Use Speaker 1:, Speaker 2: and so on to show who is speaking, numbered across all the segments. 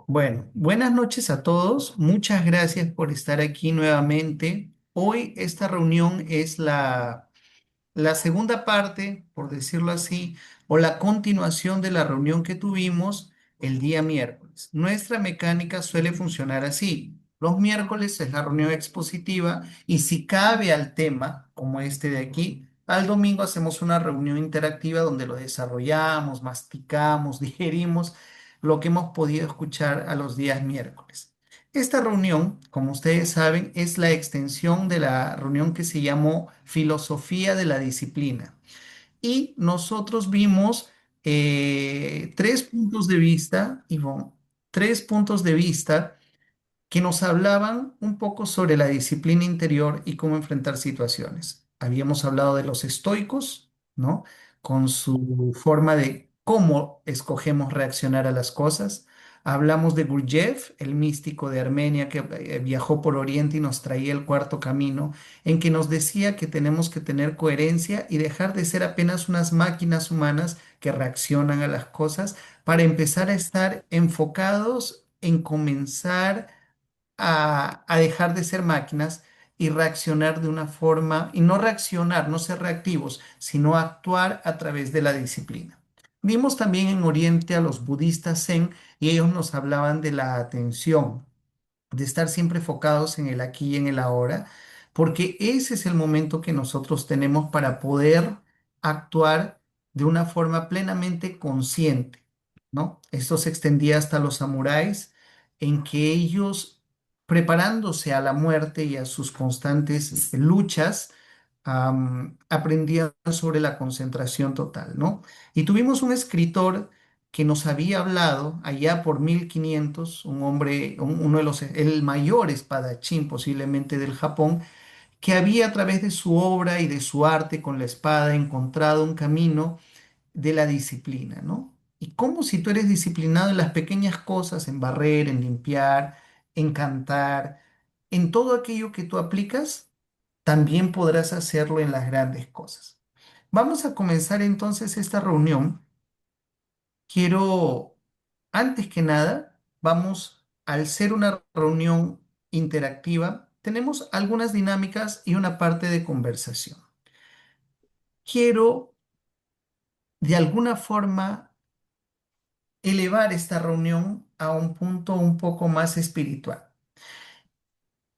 Speaker 1: Bueno, buenas noches a todos. Muchas gracias por estar aquí nuevamente. Hoy esta reunión es la segunda parte, por decirlo así, o la continuación de la reunión que tuvimos el día miércoles. Nuestra mecánica suele funcionar así. Los miércoles es la reunión expositiva y si cabe al tema, como este de aquí, al domingo hacemos una reunión interactiva donde lo desarrollamos, masticamos, digerimos lo que hemos podido escuchar a los días miércoles. Esta reunión, como ustedes saben, es la extensión de la reunión que se llamó Filosofía de la Disciplina. Y nosotros vimos tres puntos de vista, Ivonne, tres puntos de vista que nos hablaban un poco sobre la disciplina interior y cómo enfrentar situaciones. Habíamos hablado de los estoicos, ¿no? Con su forma de cómo escogemos reaccionar a las cosas. Hablamos de Gurdjieff, el místico de Armenia que viajó por Oriente y nos traía el cuarto camino, en que nos decía que tenemos que tener coherencia y dejar de ser apenas unas máquinas humanas que reaccionan a las cosas para empezar a estar enfocados en comenzar a dejar de ser máquinas y reaccionar de una forma, y no reaccionar, no ser reactivos, sino actuar a través de la disciplina. Vimos también en Oriente a los budistas Zen y ellos nos hablaban de la atención, de estar siempre enfocados en el aquí y en el ahora, porque ese es el momento que nosotros tenemos para poder actuar de una forma plenamente consciente, ¿no? Esto se extendía hasta los samuráis, en que ellos, preparándose a la muerte y a sus constantes luchas, aprendían sobre la concentración total, ¿no? Y tuvimos un escritor que nos había hablado allá por 1500, un hombre, uno de los, el mayor espadachín posiblemente del Japón, que había a través de su obra y de su arte con la espada encontrado un camino de la disciplina, ¿no? Y cómo si tú eres disciplinado en las pequeñas cosas, en barrer, en limpiar, en cantar, en todo aquello que tú aplicas, también podrás hacerlo en las grandes cosas. Vamos a comenzar entonces esta reunión. Quiero, antes que nada, vamos, al ser una reunión interactiva, tenemos algunas dinámicas y una parte de conversación. Quiero, de alguna forma, elevar esta reunión a un punto un poco más espiritual.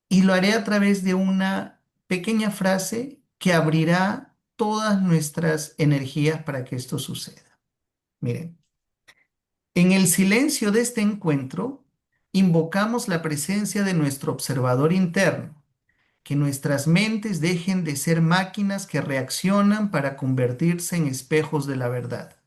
Speaker 1: Y lo haré a través de una pequeña frase que abrirá todas nuestras energías para que esto suceda. Miren. En el silencio de este encuentro, invocamos la presencia de nuestro observador interno, que nuestras mentes dejen de ser máquinas que reaccionan para convertirse en espejos de la verdad.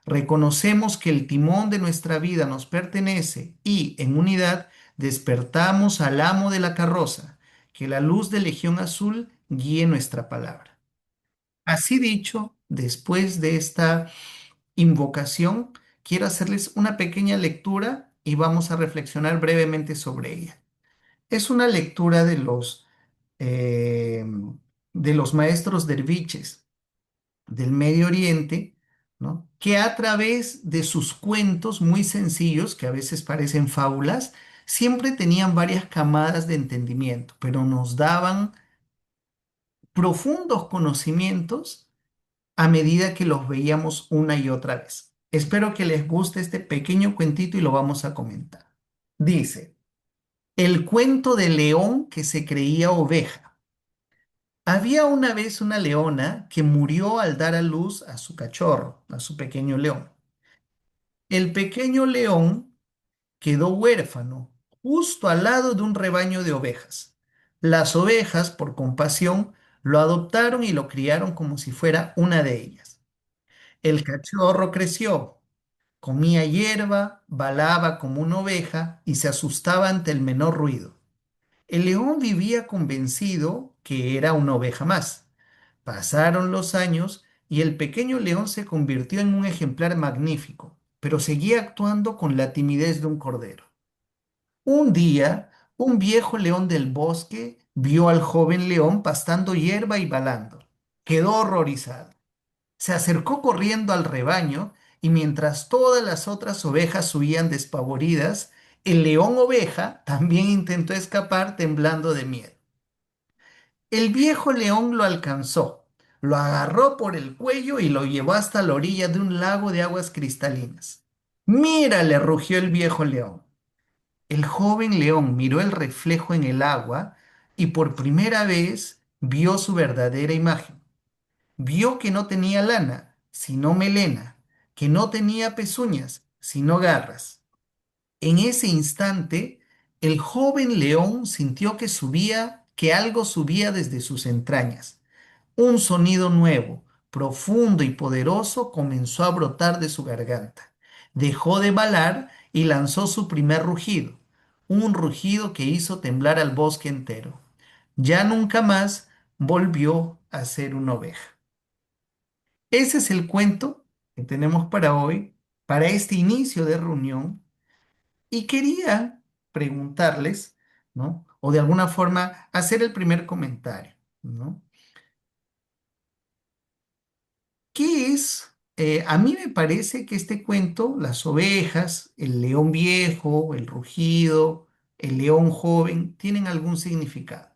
Speaker 1: Reconocemos que el timón de nuestra vida nos pertenece y, en unidad, despertamos al amo de la carroza, que la luz de Legión Azul guíe nuestra palabra. Así dicho, después de esta invocación, quiero hacerles una pequeña lectura y vamos a reflexionar brevemente sobre ella. Es una lectura eh, de los maestros derviches del Medio Oriente, ¿no? Que a través de sus cuentos muy sencillos, que a veces parecen fábulas, siempre tenían varias camadas de entendimiento, pero nos daban profundos conocimientos a medida que los veíamos una y otra vez. Espero que les guste este pequeño cuentito y lo vamos a comentar. Dice, el cuento del león que se creía oveja. Había una vez una leona que murió al dar a luz a su cachorro, a su pequeño león. El pequeño león quedó huérfano justo al lado de un rebaño de ovejas. Las ovejas, por compasión, lo adoptaron y lo criaron como si fuera una de ellas. El cachorro creció, comía hierba, balaba como una oveja y se asustaba ante el menor ruido. El león vivía convencido que era una oveja más. Pasaron los años y el pequeño león se convirtió en un ejemplar magnífico, pero seguía actuando con la timidez de un cordero. Un día, un viejo león del bosque vio al joven león pastando hierba y balando. Quedó horrorizado. Se acercó corriendo al rebaño y mientras todas las otras ovejas huían despavoridas, El león oveja también intentó escapar temblando de miedo. El viejo león lo alcanzó, lo agarró por el cuello y lo llevó hasta la orilla de un lago de aguas cristalinas. Mira, le rugió el viejo león. El joven león miró el reflejo en el agua y por primera vez vio su verdadera imagen. Vio que no tenía lana, sino melena, que no tenía pezuñas, sino garras. En ese instante, el joven león sintió que subía, que algo subía desde sus entrañas. Un sonido nuevo, profundo y poderoso comenzó a brotar de su garganta. Dejó de balar y lanzó su primer rugido, un rugido que hizo temblar al bosque entero. Ya nunca más volvió a ser una oveja. Ese es el cuento que tenemos para hoy, para este inicio de reunión, y quería preguntarles, ¿no? O de alguna forma hacer el primer comentario, ¿no? ¿Qué es? A mí me parece que este cuento, las ovejas, el león viejo, el rugido, el león joven, tienen algún significado,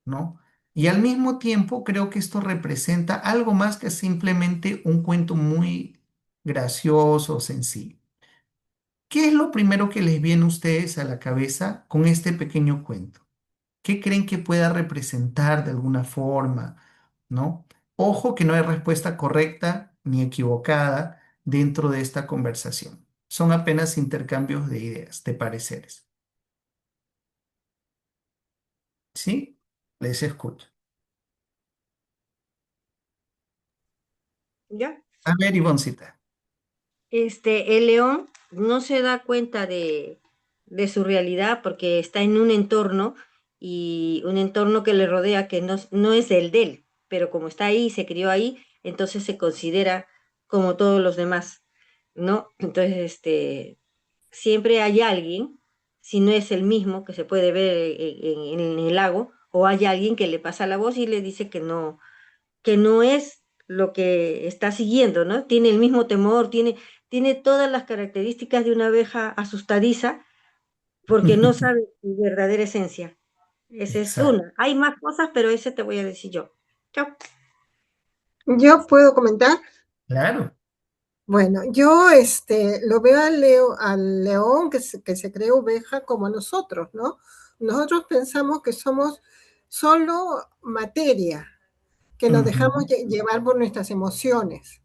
Speaker 1: ¿no? Y al mismo tiempo creo que esto representa algo más que simplemente un cuento muy gracioso, sencillo. ¿Qué es lo primero que les viene a ustedes a la cabeza con este pequeño cuento? ¿Qué creen que pueda representar de alguna forma? ¿No? Ojo que no hay respuesta correcta ni equivocada dentro de esta conversación. Son apenas intercambios de ideas, de pareceres. ¿Sí? Les escucho.
Speaker 2: ¿Ya?
Speaker 1: A ver, Ivoncita.
Speaker 2: El león no se da cuenta de su realidad porque está en un entorno y un entorno que le rodea que no es el de él, pero como está ahí, se crió ahí, entonces se considera como todos los demás, ¿no? Entonces, siempre hay alguien, si no es el mismo que se puede ver en el lago, o hay alguien que le pasa la voz y le dice que no es lo que está siguiendo, ¿no? Tiene el mismo temor, tiene todas las características de una abeja asustadiza porque no sabe su verdadera esencia. Esa es
Speaker 1: Exacto.
Speaker 2: una. Hay más cosas, pero ese te voy a decir yo. Chao.
Speaker 3: Yo puedo comentar.
Speaker 1: Claro.
Speaker 3: Bueno, yo lo veo al león que se cree oveja como nosotros, ¿no? Nosotros pensamos que somos solo materia, que nos dejamos
Speaker 1: Ujú,
Speaker 3: llevar por nuestras emociones,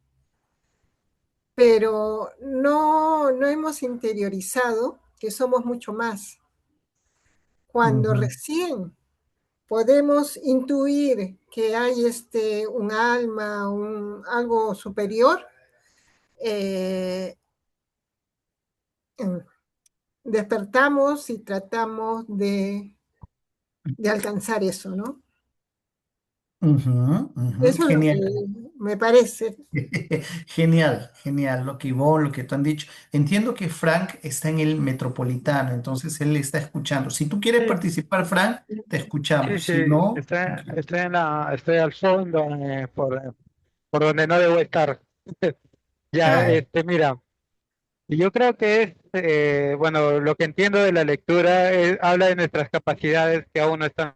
Speaker 3: pero no hemos interiorizado que somos mucho más. Cuando
Speaker 1: ujú,
Speaker 3: recién podemos intuir que hay un alma, algo superior, eh, despertamos y tratamos de alcanzar eso, ¿no?
Speaker 1: ujú, ujú.
Speaker 3: Eso es lo que
Speaker 1: Genial.
Speaker 3: me parece.
Speaker 1: Genial, genial, lo que Ivonne, lo que tú han dicho. Entiendo que Frank está en el Metropolitano, entonces él está escuchando. Si tú quieres
Speaker 4: Sí,
Speaker 1: participar, Frank, te
Speaker 4: sí,
Speaker 1: escuchamos.
Speaker 4: sí,
Speaker 1: Si no,
Speaker 4: estoy,
Speaker 1: tranquilo.
Speaker 4: estoy al fondo, por donde no debo estar. Ya,
Speaker 1: Ah,
Speaker 4: mira, yo creo que es, bueno, lo que entiendo de la lectura habla de nuestras capacidades que aún no están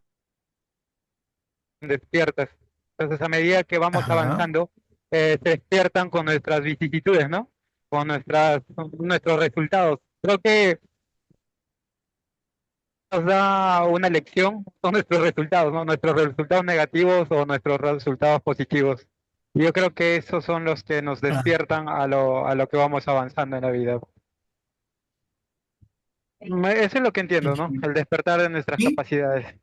Speaker 4: despiertas. Entonces, a medida que vamos
Speaker 1: ajá,
Speaker 4: avanzando, se despiertan con nuestras vicisitudes, ¿no? Con nuestros resultados. Creo que nos da una lección son nuestros resultados, ¿no? Nuestros resultados negativos o nuestros resultados positivos. Y yo creo que esos son los que nos
Speaker 1: ah,
Speaker 4: despiertan a lo que vamos avanzando en la vida. Eso es lo que entiendo, ¿no? El despertar de nuestras
Speaker 1: sí,
Speaker 4: capacidades.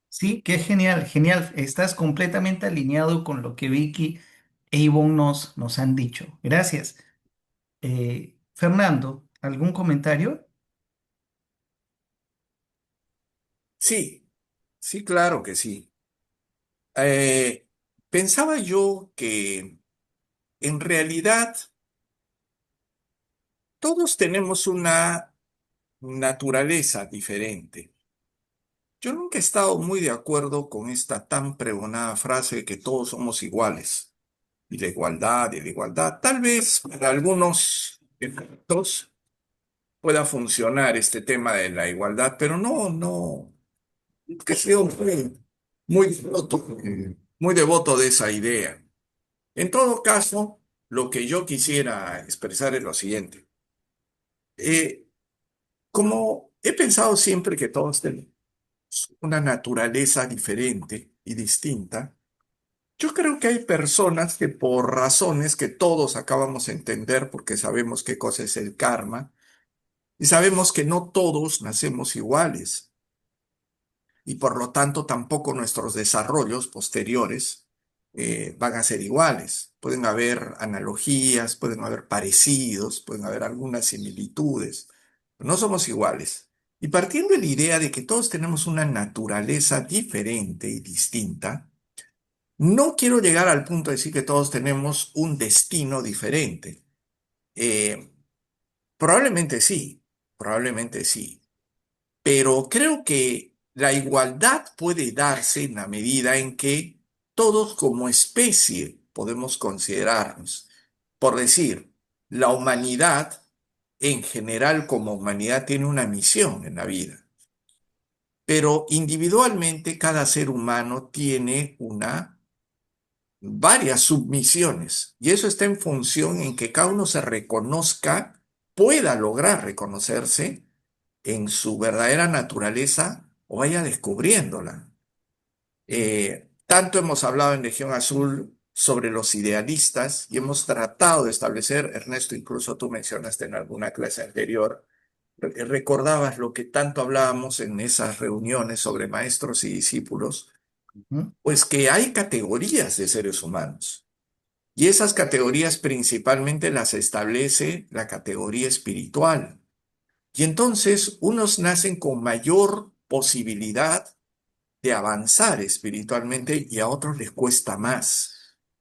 Speaker 1: sí, qué genial, genial. Estás completamente alineado con lo que Vicky e Ivonne nos han dicho. Gracias. Fernando, ¿algún comentario?
Speaker 5: Sí, sí, claro que sí. Eh, Pensaba yo que en realidad todos tenemos una naturaleza diferente. Yo nunca he estado muy de acuerdo con esta tan pregonada frase de que todos somos iguales y la igualdad y la igualdad. Tal vez para algunos efectos pueda funcionar este tema de la igualdad, pero no, que sea muy devoto de esa idea. En todo caso, lo que yo quisiera expresar es lo siguiente. Eh, Como he pensado siempre que todos tenemos una naturaleza diferente y distinta, yo creo que hay personas que por razones que todos acabamos de entender, porque sabemos qué cosa es el karma, y sabemos que no todos nacemos iguales, y por lo tanto tampoco nuestros desarrollos posteriores van a ser iguales. Pueden haber analogías, pueden haber parecidos, pueden haber algunas similitudes, pero no somos iguales. Y partiendo de la idea de que todos tenemos una naturaleza diferente y distinta, no quiero llegar al punto de decir que todos tenemos un destino diferente. Eh, probablemente sí, pero creo que la igualdad puede darse en la medida en que todos como especie podemos considerarnos. Por decir, la humanidad en general como humanidad tiene una misión en la vida, pero individualmente cada ser humano tiene varias submisiones y eso está en función en que cada uno se reconozca, pueda lograr reconocerse en su verdadera naturaleza o vaya descubriéndola. Tanto hemos hablado en Legión Azul sobre los idealistas y hemos tratado de establecer, Ernesto, incluso tú mencionaste en alguna clase anterior, recordabas lo que tanto hablábamos en esas reuniones sobre maestros y discípulos,
Speaker 1: Ujú.
Speaker 5: pues que hay categorías de seres humanos. Y esas categorías principalmente las establece la categoría espiritual. Y entonces unos nacen con mayor posibilidad de avanzar espiritualmente y a otros les cuesta más.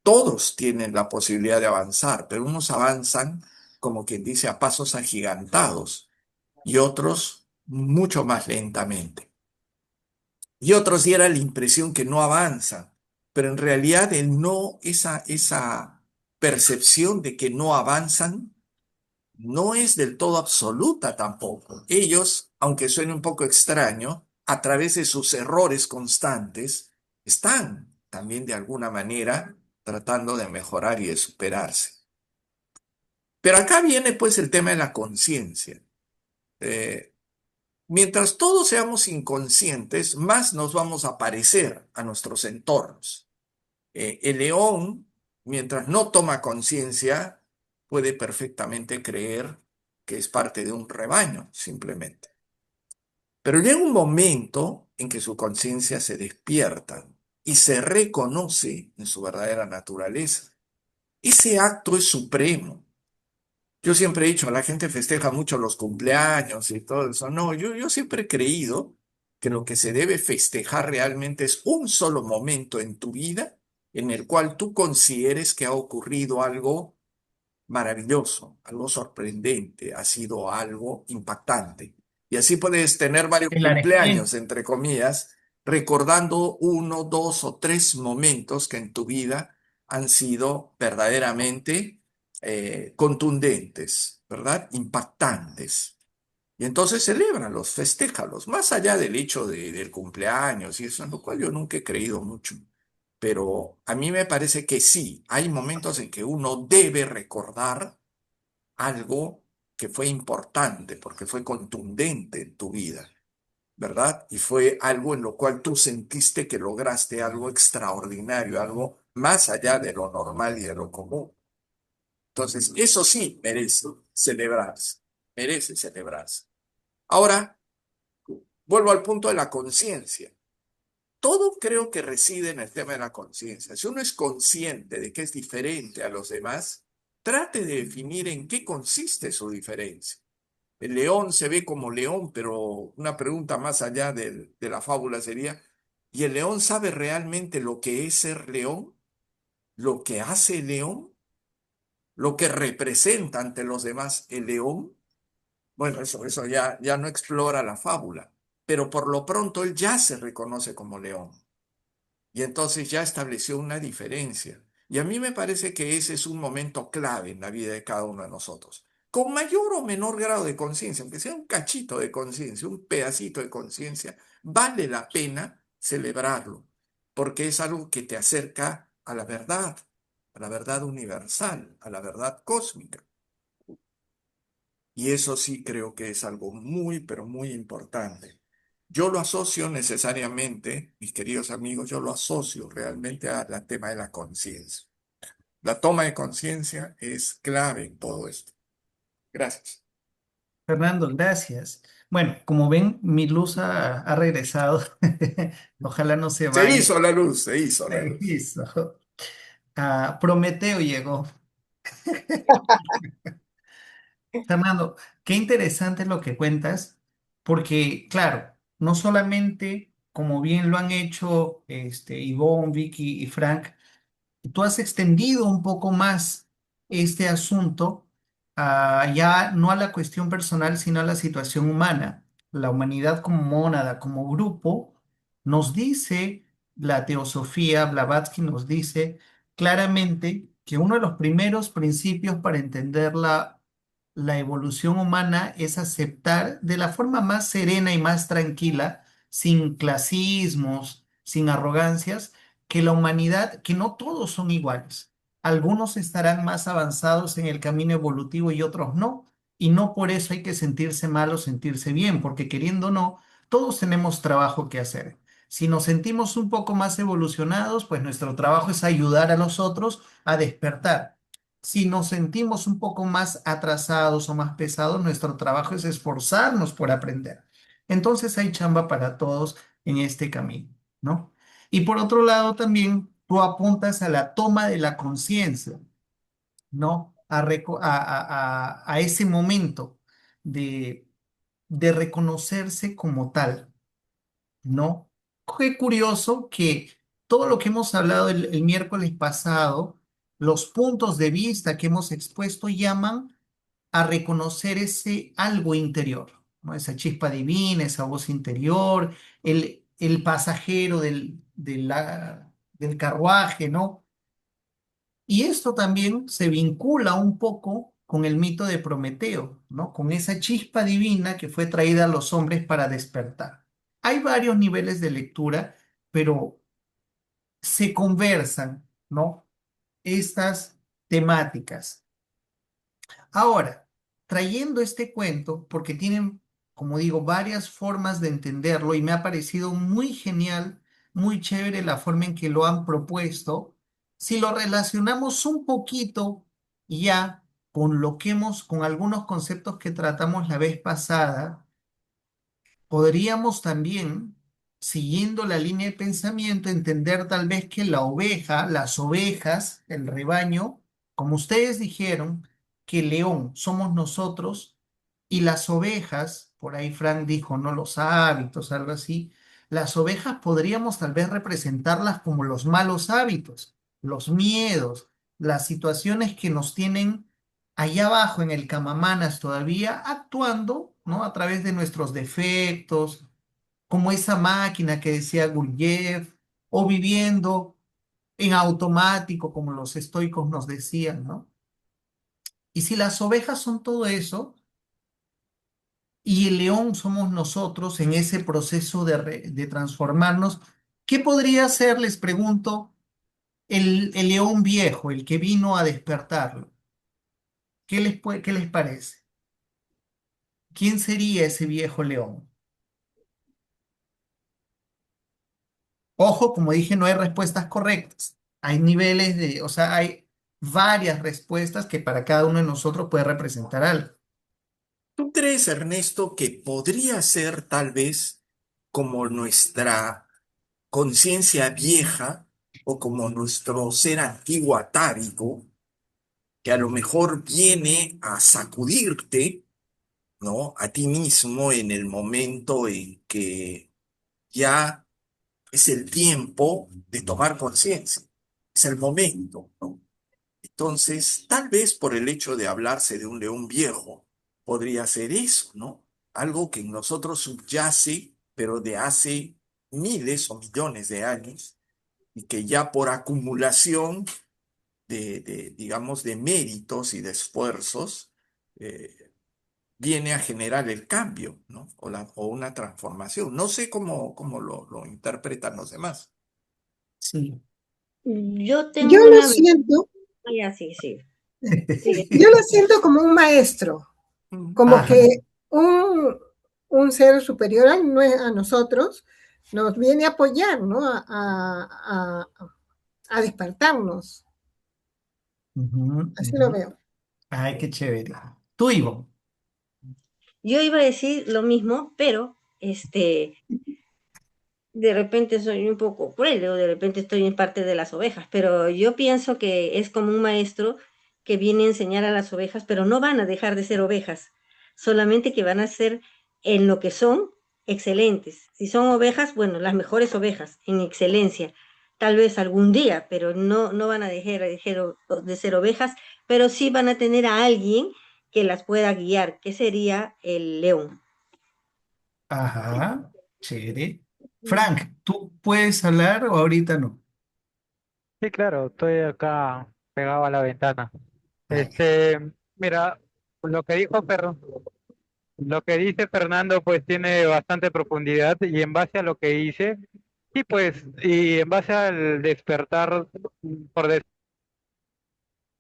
Speaker 5: Todos tienen la posibilidad de avanzar, pero unos avanzan, como quien dice, a pasos agigantados y otros mucho más lentamente. Y otros diera la impresión que no avanzan, pero en realidad esa percepción de que no avanzan no es del todo absoluta tampoco. Ellos, aunque suene un poco extraño, a través de sus errores constantes, están también de alguna manera tratando de mejorar y de superarse. Pero acá viene pues el tema de la conciencia. Eh, Mientras todos seamos inconscientes, más nos vamos a parecer a nuestros entornos. El león, mientras no toma conciencia, puede perfectamente creer que es parte de un rebaño, simplemente. Pero llega un momento en que su conciencia se despierta y se reconoce en su verdadera naturaleza. Ese acto es supremo. Yo siempre he dicho, la gente festeja mucho los cumpleaños y todo eso. No, yo siempre he creído que lo que se debe festejar realmente es un solo momento en tu vida en el cual tú consideres que ha ocurrido algo maravilloso, algo sorprendente, ha sido algo impactante. Y así puedes tener varios cumpleaños,
Speaker 1: Esclarecimiento.
Speaker 5: entre comillas, recordando uno, dos o tres momentos que en tu vida han sido verdaderamente contundentes, ¿verdad? Impactantes. Y entonces celébralos, festéjalos, más allá del hecho del cumpleaños y eso, en lo cual yo nunca he creído mucho. Pero a mí me parece que sí, hay momentos en que uno debe recordar algo que fue importante, porque fue contundente en tu vida, ¿verdad? Y fue algo en lo cual tú sentiste que lograste algo extraordinario, algo más allá de lo normal y de lo común. Entonces, eso sí merece celebrarse. Ahora, vuelvo al punto de la conciencia. Todo creo que reside en el tema de la conciencia. Si uno es consciente de que es diferente a los demás, trate de definir en qué consiste su diferencia. El león se ve como león, pero una pregunta más allá de la fábula sería, ¿y el león sabe realmente lo que es ser león? ¿Lo que hace el león? ¿Lo que representa ante los demás el león? Bueno, eso ya no explora la fábula, pero por lo pronto él ya se reconoce como león. Y entonces ya estableció una diferencia. Y a mí me parece que ese es un momento clave en la vida de cada uno de nosotros. con mayor o menor grado de conciencia, aunque sea un cachito de conciencia, un pedacito de conciencia, vale la pena celebrarlo, porque es algo que te acerca a la verdad universal, a la verdad cósmica. Y eso sí creo que es algo muy, pero muy importante. Yo lo asocio necesariamente, mis queridos amigos, yo lo asocio realmente al tema de la conciencia. La toma de conciencia es clave en todo esto. Gracias.
Speaker 1: Fernando, gracias. Bueno, como ven, mi luz ha regresado. Ojalá no se
Speaker 5: Se
Speaker 1: vaya.
Speaker 5: hizo la luz, se hizo la luz.
Speaker 1: Listo. Ah, Prometeo llegó. Fernando, qué interesante lo que cuentas, porque claro, no solamente como bien lo han hecho Ivonne, Vicky y Frank, tú has extendido un poco más este asunto, ya no a la cuestión personal, sino a la situación humana. La humanidad como mónada, como grupo, nos dice, la teosofía, Blavatsky nos dice claramente que uno de los primeros principios para entender la evolución humana es aceptar de la forma más serena y más tranquila, sin clasismos, sin arrogancias, que la humanidad, que no todos son iguales. Algunos estarán más avanzados en el camino evolutivo y otros no. Y no por eso hay que sentirse mal o sentirse bien, porque queriendo o no, todos tenemos trabajo que hacer. Si nos sentimos un poco más evolucionados, pues nuestro trabajo es ayudar a los otros a despertar. Si nos sentimos un poco más atrasados o más pesados, nuestro trabajo es esforzarnos por aprender. Entonces hay chamba para todos en este camino, ¿no? Y por otro lado, también tú apuntas a la toma de la conciencia, ¿no? A ese momento de, de reconocerse como tal, ¿no? Qué curioso que todo lo que hemos hablado el miércoles pasado, los puntos de vista que hemos expuesto llaman a reconocer ese algo interior, ¿no? Esa chispa divina, esa voz interior, el pasajero del carruaje, ¿no? Y esto también se vincula un poco con el mito de Prometeo, ¿no? Con esa chispa divina que fue traída a los hombres para despertar. Hay varios niveles de lectura, pero se conversan, ¿no? Estas temáticas. Ahora, trayendo este cuento, porque tienen, como digo, varias formas de entenderlo y me ha parecido muy genial, muy chévere la forma en que lo han propuesto, si lo relacionamos un poquito ya con lo que con algunos conceptos que tratamos la vez pasada, podríamos también, siguiendo la línea de pensamiento, entender tal vez que la oveja, las ovejas, el rebaño, como ustedes dijeron, que el león somos nosotros y las ovejas, por ahí Frank dijo, no los hábitos, algo así, las ovejas podríamos tal vez representarlas como los malos hábitos, los miedos, las situaciones que nos tienen allá abajo en el Camamanas todavía actuando, ¿no? A través de nuestros defectos, como esa máquina que decía Gurdjieff, o viviendo en automático, como los estoicos nos decían, ¿no? Y si las ovejas son todo eso, y el león somos nosotros en ese proceso de transformarnos, ¿qué podría ser, les pregunto, el león viejo, el que vino a despertarlo? ¿Qué les parece? ¿Quién sería ese viejo león? Ojo, como dije, no hay respuestas correctas. Hay niveles o sea, hay varias respuestas que para cada uno de nosotros puede representar algo.
Speaker 5: ¿Tú crees, Ernesto, que podría ser tal vez como nuestra conciencia vieja o como nuestro ser antiguo atávico, que a lo mejor viene a sacudirte, ¿no? A ti mismo en el momento en que ya es el tiempo de tomar conciencia, es el momento, ¿no? Entonces, tal vez por el hecho de hablarse de un león viejo, podría ser eso, ¿no? Algo que en nosotros subyace, pero de hace miles o millones de años, y que ya por acumulación digamos, de méritos y de esfuerzos, eh, viene a generar el cambio, ¿no? O una transformación. No sé cómo lo interpretan los demás.
Speaker 1: Sí.
Speaker 2: Yo
Speaker 3: Yo
Speaker 2: tengo
Speaker 3: lo
Speaker 2: una...
Speaker 3: siento,
Speaker 2: Ah, ya, sí, sí. Sigue.
Speaker 3: yo lo siento como un maestro,
Speaker 5: Mm.
Speaker 3: como
Speaker 1: Ajá.
Speaker 3: que un ser superior a nosotros nos viene a apoyar, ¿no? A despertarnos.
Speaker 1: Ujú,
Speaker 3: Así lo
Speaker 1: ujú.
Speaker 3: veo.
Speaker 1: Ay, qué chévere. Tú, Ivo.
Speaker 2: Yo iba a decir lo mismo, pero de repente soy un poco cruel o de repente estoy en parte de las ovejas, pero yo pienso que es como un maestro que viene a enseñar a las ovejas, pero no van a dejar de ser ovejas, solamente que van a ser en lo que son excelentes. Si son ovejas, bueno, las mejores ovejas en excelencia, tal vez algún día, pero no van a de ser ovejas, pero sí van a tener a alguien que las pueda guiar, que sería el león.
Speaker 1: Ajá. Chévere. Frank, ¿tú puedes hablar o ahorita no?
Speaker 4: Sí, claro, estoy acá pegado a la ventana.
Speaker 1: Ay, qué-
Speaker 4: Mira, lo que dijo lo que dice Fernando pues tiene bastante profundidad y en base a lo que dice, sí pues, y en base al despertar, por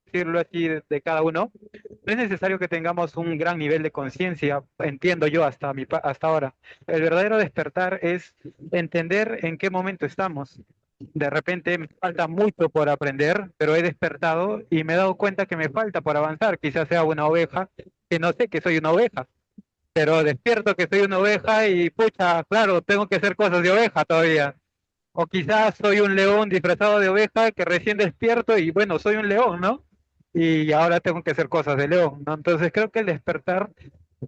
Speaker 4: decirlo así, de cada uno, no es necesario que tengamos un gran nivel de conciencia, entiendo yo hasta ahora. El verdadero despertar es entender en qué momento estamos. De repente me falta mucho por aprender, pero he despertado y me he dado cuenta que me falta por avanzar. Quizás sea una oveja, que no sé que soy una oveja, pero despierto que soy una oveja y pucha, claro, tengo que hacer cosas de oveja todavía. O quizás soy un león disfrazado de oveja que recién despierto y bueno, soy un león, ¿no? Y ahora tengo que hacer cosas de león, ¿no? Entonces creo que el despertar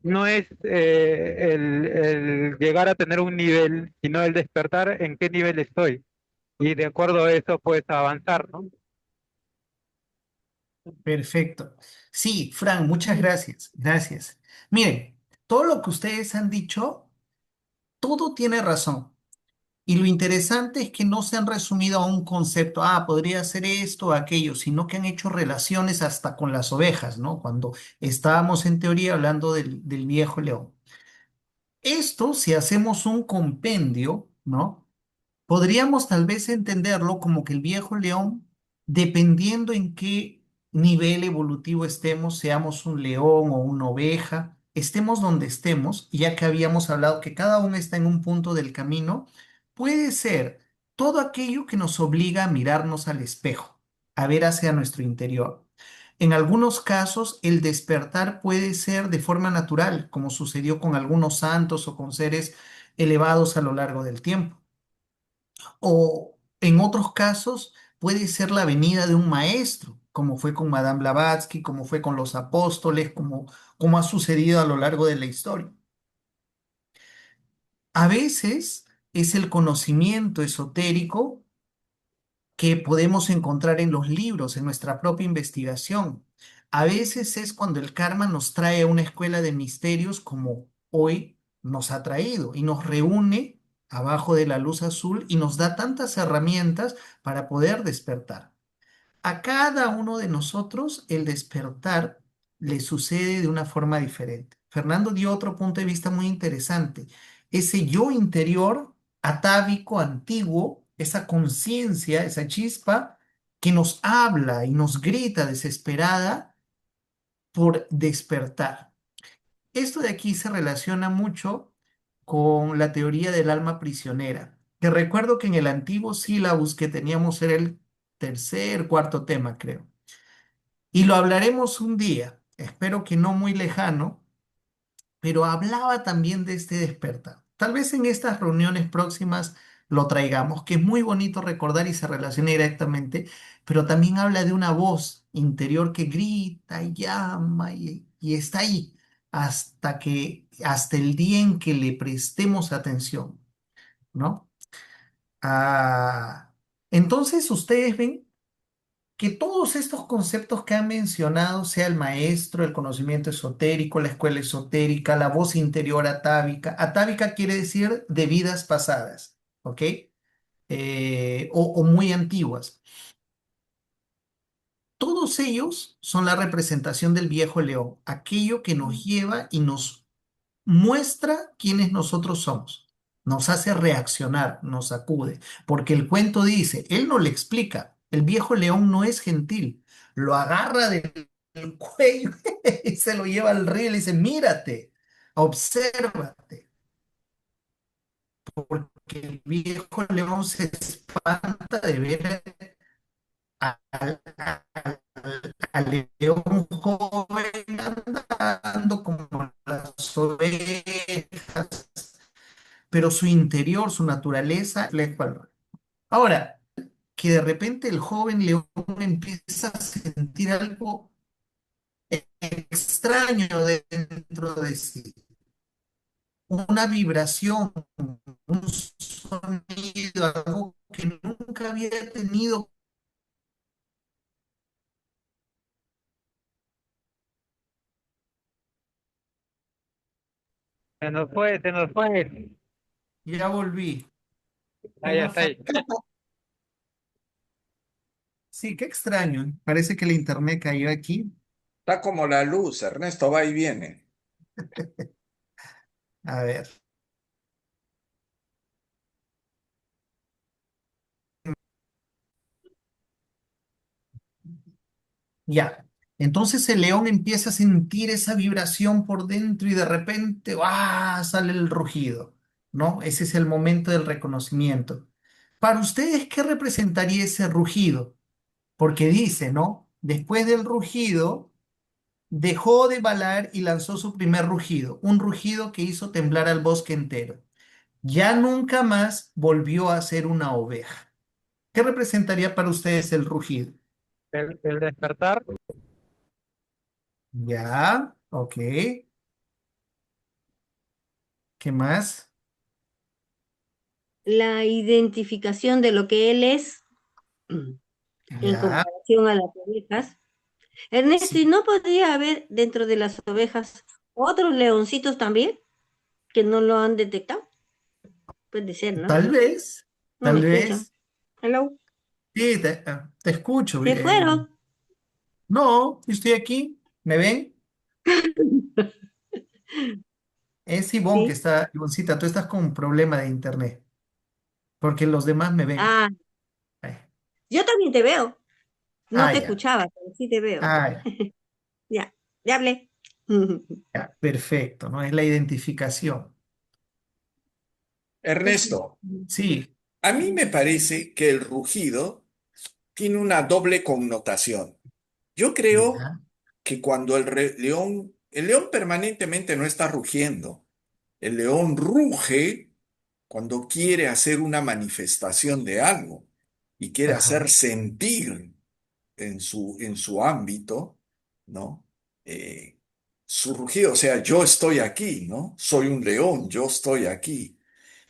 Speaker 4: no es el llegar a tener un nivel, sino el despertar en qué nivel estoy. Y de acuerdo a eso, pues avanzar, ¿no?
Speaker 1: perfecto. Sí, Frank, muchas gracias. Gracias. Miren, todo lo que ustedes han dicho, todo tiene razón. Y lo interesante es que no se han resumido a un concepto, podría ser esto o aquello, sino que han hecho relaciones hasta con las ovejas, ¿no? Cuando estábamos en teoría hablando del viejo león. Esto, si hacemos un compendio, ¿no? Podríamos tal vez entenderlo como que el viejo león, dependiendo en qué nivel evolutivo estemos, seamos un león o una oveja, estemos donde estemos, y ya que habíamos hablado que cada uno está en un punto del camino, puede ser todo aquello que nos obliga a mirarnos al espejo, a ver hacia nuestro interior. En algunos casos, el despertar puede ser de forma natural, como sucedió con algunos santos o con seres elevados a lo largo del tiempo. O en otros casos puede ser la venida de un maestro, como fue con Madame Blavatsky, como fue con los apóstoles, como ha sucedido a lo largo de la historia. A veces es el conocimiento esotérico que podemos encontrar en los libros, en nuestra propia investigación. A veces es cuando el karma nos trae a una escuela de misterios como hoy nos ha traído y nos reúne abajo de la luz azul y nos da tantas herramientas para poder despertar. A cada uno de nosotros el despertar le sucede de una forma diferente. Fernando dio otro punto de vista muy interesante. Ese yo interior, atávico, antiguo, esa conciencia, esa chispa que nos habla y nos grita desesperada por despertar. Esto de aquí se relaciona mucho con la teoría del alma prisionera, que recuerdo que en el antiguo sílabus que teníamos era el tercer, cuarto tema, creo. Y lo hablaremos un día, espero que no muy lejano, pero hablaba también de este despertar. Tal vez en estas reuniones próximas lo traigamos, que es muy bonito recordar y se relaciona directamente, pero también habla de una voz interior que grita y llama y está ahí hasta el día en que le prestemos atención, ¿no? Ah, entonces ustedes ven que todos estos conceptos que han mencionado, sea el maestro, el conocimiento esotérico, la escuela esotérica, la voz interior atávica quiere decir de vidas pasadas, ¿ok? O muy antiguas. Todos ellos son la representación del viejo león, aquello que nos lleva y nos muestra quiénes nosotros somos. Nos hace reaccionar, nos sacude, porque el cuento dice, él no le explica, el viejo león no es gentil, lo agarra del cuello y se lo lleva al río y le dice, mírate, obsérvate, porque el viejo león se espanta de ver al, al león joven andando como las ovejas, pero su interior, su naturaleza, refleja al rey. Ahora, que de repente el joven león empieza a sentir algo extraño dentro de sí, una vibración, un sonido, algo que nunca había tenido.
Speaker 4: Se nos fue, se nos fue.
Speaker 1: Ya volví.
Speaker 4: Ahí
Speaker 1: ¿Cómo
Speaker 4: está
Speaker 1: fue?
Speaker 4: ahí.
Speaker 1: Sí, qué extraño. Parece que el internet cayó aquí.
Speaker 5: Está como la luz, Ernesto va y viene.
Speaker 1: A ver, ya. Entonces el león empieza a sentir esa vibración por dentro y de repente, ¡ah! Sale el rugido, ¿no? Ese es el momento del reconocimiento. Para ustedes, ¿qué representaría ese rugido? Porque dice, ¿no? Después del rugido, dejó de balar y lanzó su primer rugido, un rugido que hizo temblar al bosque entero. Ya nunca más volvió a ser una oveja. ¿Qué representaría para ustedes el rugido?
Speaker 4: El despertar,
Speaker 1: Ya, ok. ¿Qué más?
Speaker 2: La identificación de lo que él es en
Speaker 1: Ya,
Speaker 2: comparación a las ovejas. Ernesto,
Speaker 1: sí,
Speaker 2: ¿y no podría haber dentro de las ovejas otros leoncitos también que no lo han detectado? Puede ser, ¿no?
Speaker 1: tal vez,
Speaker 2: No me
Speaker 1: tal
Speaker 2: escuchan.
Speaker 1: vez.
Speaker 2: Hello.
Speaker 1: Sí, te escucho.
Speaker 2: Se fueron.
Speaker 1: No, estoy aquí. ¿Me ven? Es Ivonne que
Speaker 2: Sí.
Speaker 1: está, Ivoncita, tú estás con un problema de internet, porque los demás me ven.
Speaker 2: Ah,
Speaker 1: Ay,
Speaker 2: yo también te veo. No te
Speaker 1: ya,
Speaker 2: escuchaba, pero sí te veo.
Speaker 1: ya,
Speaker 2: Ya, ya hablé.
Speaker 1: ya, perfecto, ¿no? Es la identificación.
Speaker 5: Ernesto,
Speaker 1: Sí,
Speaker 5: a mí me parece que el rugido tiene una doble connotación. Yo creo
Speaker 1: ya,
Speaker 5: que cuando el león permanentemente no está rugiendo. El león ruge cuando quiere hacer una manifestación de algo y quiere
Speaker 1: ajá,
Speaker 5: hacer sentir en su ámbito, ¿no? Eh, su rugido, o sea, yo estoy aquí, ¿no? Soy un león, yo estoy aquí.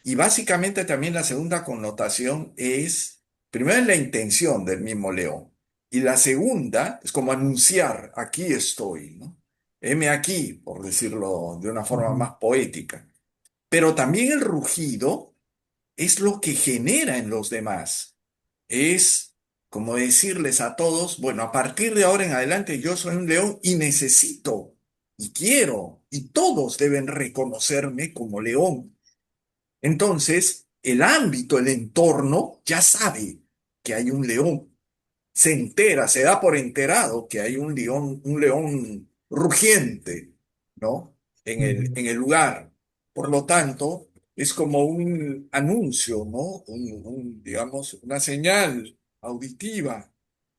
Speaker 5: Y básicamente también la segunda connotación es, primero es la intención del mismo león, y la segunda es como anunciar, aquí estoy, ¿no? Heme aquí, por decirlo de una forma
Speaker 1: ujú,
Speaker 5: más poética. Pero también el rugido es lo que genera en los demás. Es como decirles a todos, bueno, a partir de ahora en adelante yo soy un león y necesito y quiero y todos deben reconocerme como león. Entonces, el ámbito, el entorno ya sabe que hay un león, se entera, se da por enterado que hay un león rugiente, ¿no?
Speaker 1: ujú,
Speaker 5: En el lugar. Por lo tanto, es como un anuncio, ¿no? Digamos, una señal auditiva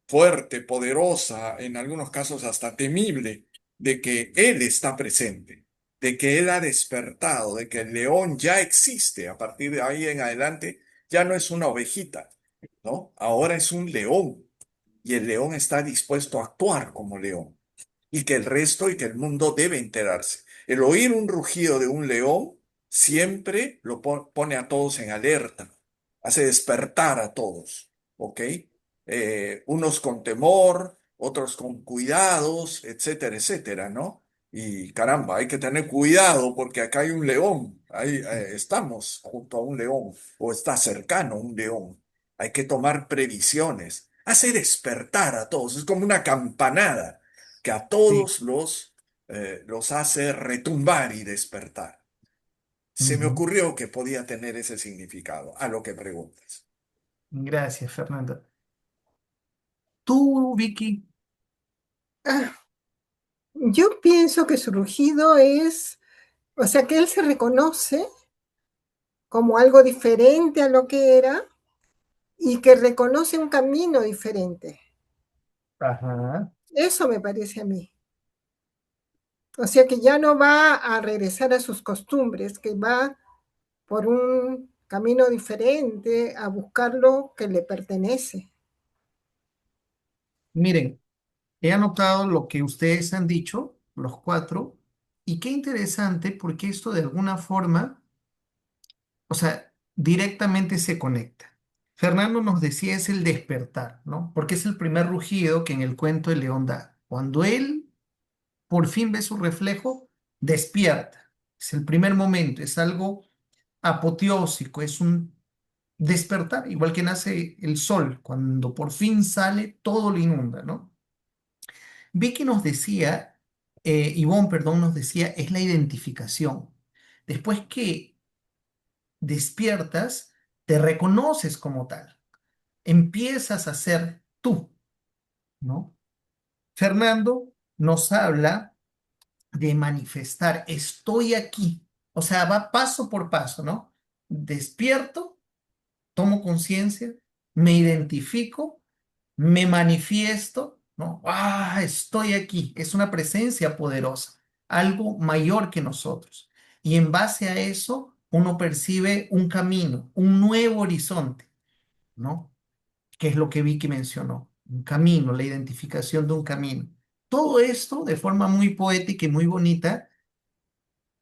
Speaker 5: fuerte, poderosa, en algunos casos hasta temible, de que Él está presente, de que Él ha despertado, de que el león ya existe. A partir de ahí en adelante, ya no es una ovejita, ¿no? Ahora es un león y el león está dispuesto a actuar como león y que el resto y que el mundo debe enterarse. El oír un rugido de un león siempre lo pone a todos en alerta, hace despertar a todos, ¿ok? Unos con temor, otros con cuidados, etcétera, etcétera, ¿no? Y caramba, hay que tener cuidado porque acá hay un león, ahí estamos junto a un león o está cercano a un león. Hay que tomar previsiones. hace despertar a todos, es como una campanada que a
Speaker 1: Sí.
Speaker 5: todos los hace retumbar y despertar. Se me
Speaker 1: Ujú.
Speaker 5: ocurrió que podía tener ese significado, a lo que preguntas.
Speaker 1: Gracias, Fernando. Tú, Vicky.
Speaker 3: Ah, yo pienso que su rugido es, o sea, que él se reconoce como algo diferente a lo que era y que reconoce un camino diferente.
Speaker 1: Ajá.
Speaker 3: Eso me parece a mí. O sea, que ya no va a regresar a sus costumbres, que va por un camino diferente a buscar lo que le pertenece.
Speaker 1: Miren, he anotado lo que ustedes han dicho, los cuatro, y qué interesante porque esto de alguna forma, o sea, directamente se conecta. Fernando nos decía es el despertar, ¿no? Porque es el primer rugido que en el cuento el león da. Cuando él por fin ve su reflejo, despierta. Es el primer momento, es algo apoteósico, es un despertar, igual que nace el sol, cuando por fin sale, todo lo inunda, ¿no? Vicky nos decía, Ivonne, perdón, nos decía, es la identificación. Después que despiertas, te reconoces como tal, empiezas a ser tú, ¿no? Fernando nos habla de manifestar, estoy aquí, o sea, va paso por paso, ¿no? Despierto, tomo conciencia, me identifico, me manifiesto, ¿no? Ah, estoy aquí, es una presencia poderosa, algo mayor que nosotros. Y en base a eso, uno percibe un camino, un nuevo horizonte, ¿no? Que es lo que Vicky mencionó, un camino, la identificación de un camino. Todo esto, de forma muy poética y muy bonita,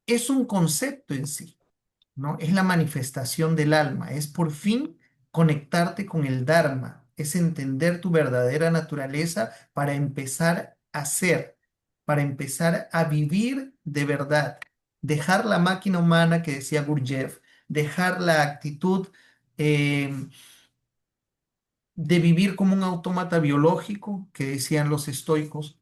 Speaker 1: es un concepto en sí, ¿no? Es la manifestación del alma, es por fin conectarte con el Dharma, es entender tu verdadera naturaleza para empezar a ser, para empezar a vivir de verdad, dejar la máquina humana que decía Gurdjieff, dejar la actitud eh, de vivir como un autómata biológico que decían los estoicos,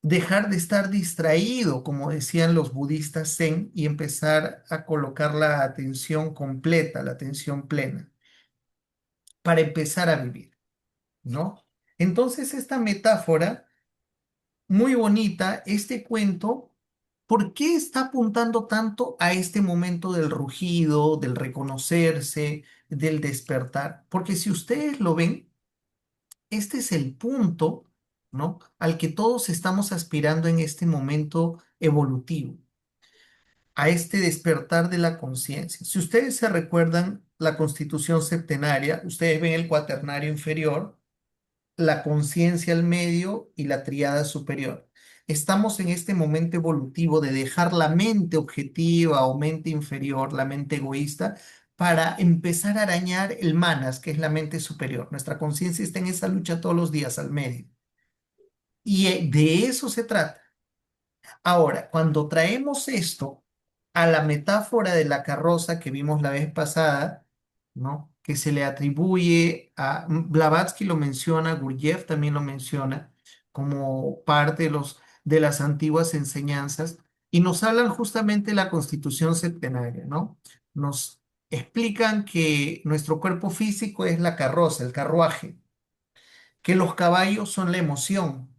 Speaker 1: dejar de estar distraído, como decían los budistas zen, y empezar a colocar la atención completa, la atención plena, para empezar a vivir, ¿no? Entonces, esta metáfora, muy bonita, este cuento, ¿por qué está apuntando tanto a este momento del rugido, del reconocerse, del despertar? Porque si ustedes lo ven, este es el punto, ¿no? Al que todos estamos aspirando en este momento evolutivo, a este despertar de la conciencia. Si ustedes se recuerdan la Constitución septenaria, ustedes ven el cuaternario inferior, la conciencia al medio y la tríada superior. Estamos en este momento evolutivo de dejar la mente objetiva o mente inferior, la mente egoísta, para empezar a arañar el manas, que es la mente superior. Nuestra conciencia está en esa lucha todos los días al medio. Y de eso se trata. Ahora, cuando traemos esto a la metáfora de la carroza que vimos la vez pasada, ¿no? Que se le atribuye a Blavatsky lo menciona, Gurdjieff también lo menciona como parte de de las antiguas enseñanzas y nos hablan justamente de la Constitución septenaria, ¿no? Nos explican que nuestro cuerpo físico es la carroza, el carruaje, que los caballos son la emoción,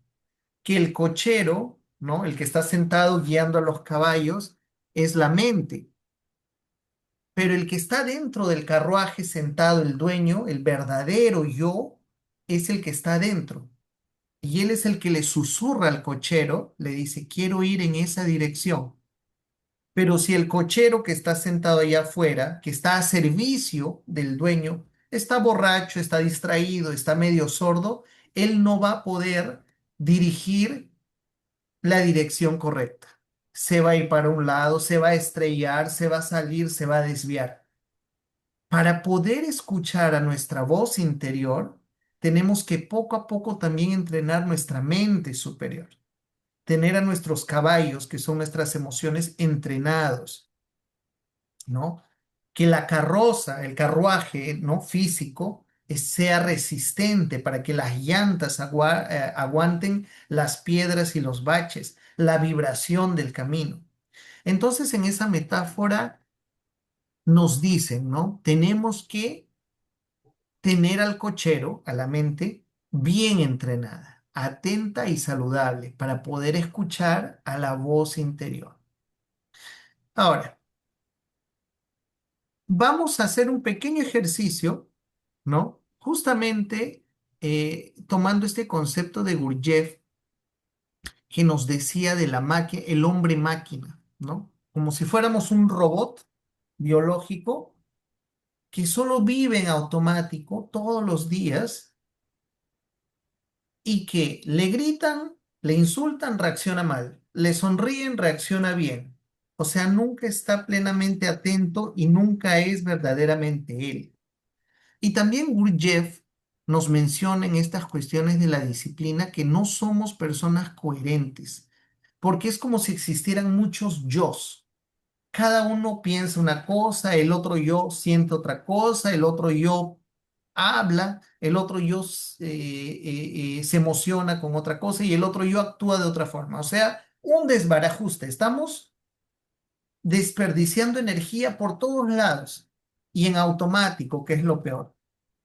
Speaker 1: que el cochero, ¿no? El que está sentado guiando a los caballos es la mente, pero el que está dentro del carruaje sentado, el dueño, el verdadero yo, es el que está dentro. Y él es el que le susurra al cochero, le dice, quiero ir en esa dirección. Pero si el cochero que está sentado allá afuera, que está a servicio del dueño, está borracho, está distraído, está medio sordo, él no va a poder dirigir la dirección correcta. Se va a ir para un lado, se va a estrellar, se va a salir, se va a desviar. Para poder escuchar a nuestra voz interior, tenemos que poco a poco también entrenar nuestra mente superior, tener a nuestros caballos, que son nuestras emociones, entrenados, ¿no? Que la carroza, el carruaje, ¿no? Físico, sea resistente, para que las llantas aguanten las piedras y los baches, la vibración del camino. Entonces, en esa metáfora nos dicen, ¿no? Tenemos que tener al cochero, a la mente, bien entrenada, atenta y saludable para poder escuchar a la voz interior. Ahora, vamos a hacer un pequeño ejercicio, ¿no? Justamente tomando este concepto de Gurdjieff que nos decía de la máquina, el hombre máquina, ¿no? Como si fuéramos un robot biológico que solo vive en automático todos los días y que le gritan, le insultan, reacciona mal, le sonríen, reacciona bien. O sea, nunca está plenamente atento y nunca es verdaderamente él. Y también Gurdjieff nos menciona en estas cuestiones de la disciplina que no somos personas coherentes, porque es como si existieran muchos yos. Cada uno piensa una cosa, el otro yo siente otra cosa, el otro yo habla, el otro yo se emociona con otra cosa y el otro yo actúa de otra forma. O sea, un desbarajuste. Estamos desperdiciando energía por todos lados y en automático, que es lo peor.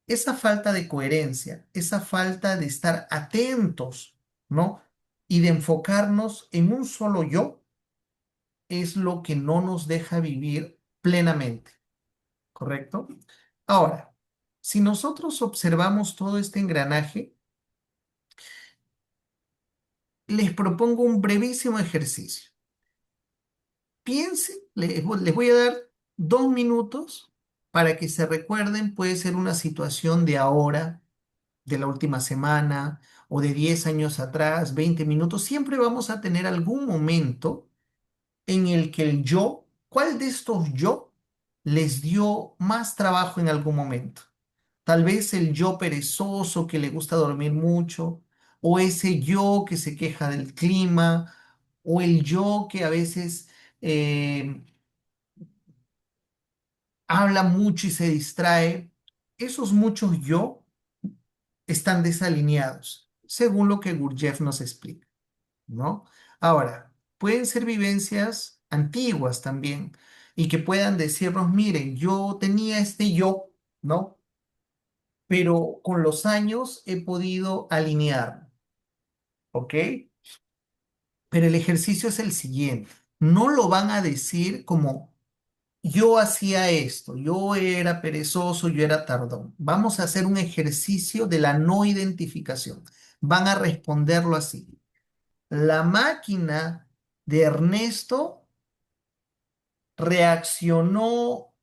Speaker 1: Esa falta de coherencia, esa falta de estar atentos, ¿no? Y de enfocarnos en un solo yo es lo que no nos deja vivir plenamente, ¿correcto? Ahora, si nosotros observamos todo este engranaje, les propongo un brevísimo ejercicio. Piensen, les voy a dar 2 minutos para que se recuerden, puede ser una situación de ahora, de la última semana o de 10 años atrás, 20 minutos. Siempre vamos a tener algún momento en el que el yo, ¿cuál de estos yo les dio más trabajo en algún momento? Tal vez el yo perezoso que le gusta dormir mucho, o ese yo que se queja del clima, o el yo que a veces eh, habla mucho y se distrae. Esos muchos yo están desalineados, según lo que Gurdjieff nos explica, ¿no? Ahora, pueden ser vivencias antiguas también y que puedan decirnos, miren, yo tenía este yo, ¿no? Pero con los años he podido alinear, ¿ok? Pero el ejercicio es el siguiente. No lo van a decir como yo hacía esto, yo era perezoso, yo era tardón. Vamos a hacer un ejercicio de la no identificación. Van a responderlo así. La máquina de Ernesto reaccionó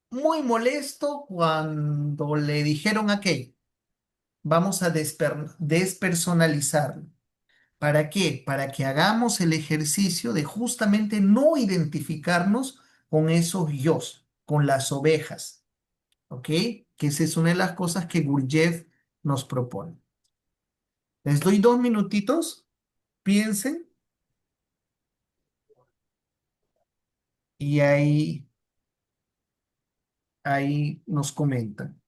Speaker 1: muy molesto cuando le dijeron aquello. Vamos a despersonalizarlo. ¿Para qué? Para que hagamos el ejercicio de justamente no identificarnos con esos yos, con las ovejas, ¿ok? Que esa es una de las cosas que Gurdjieff nos propone. Les doy 2 minutitos, piensen y ahí nos comentan.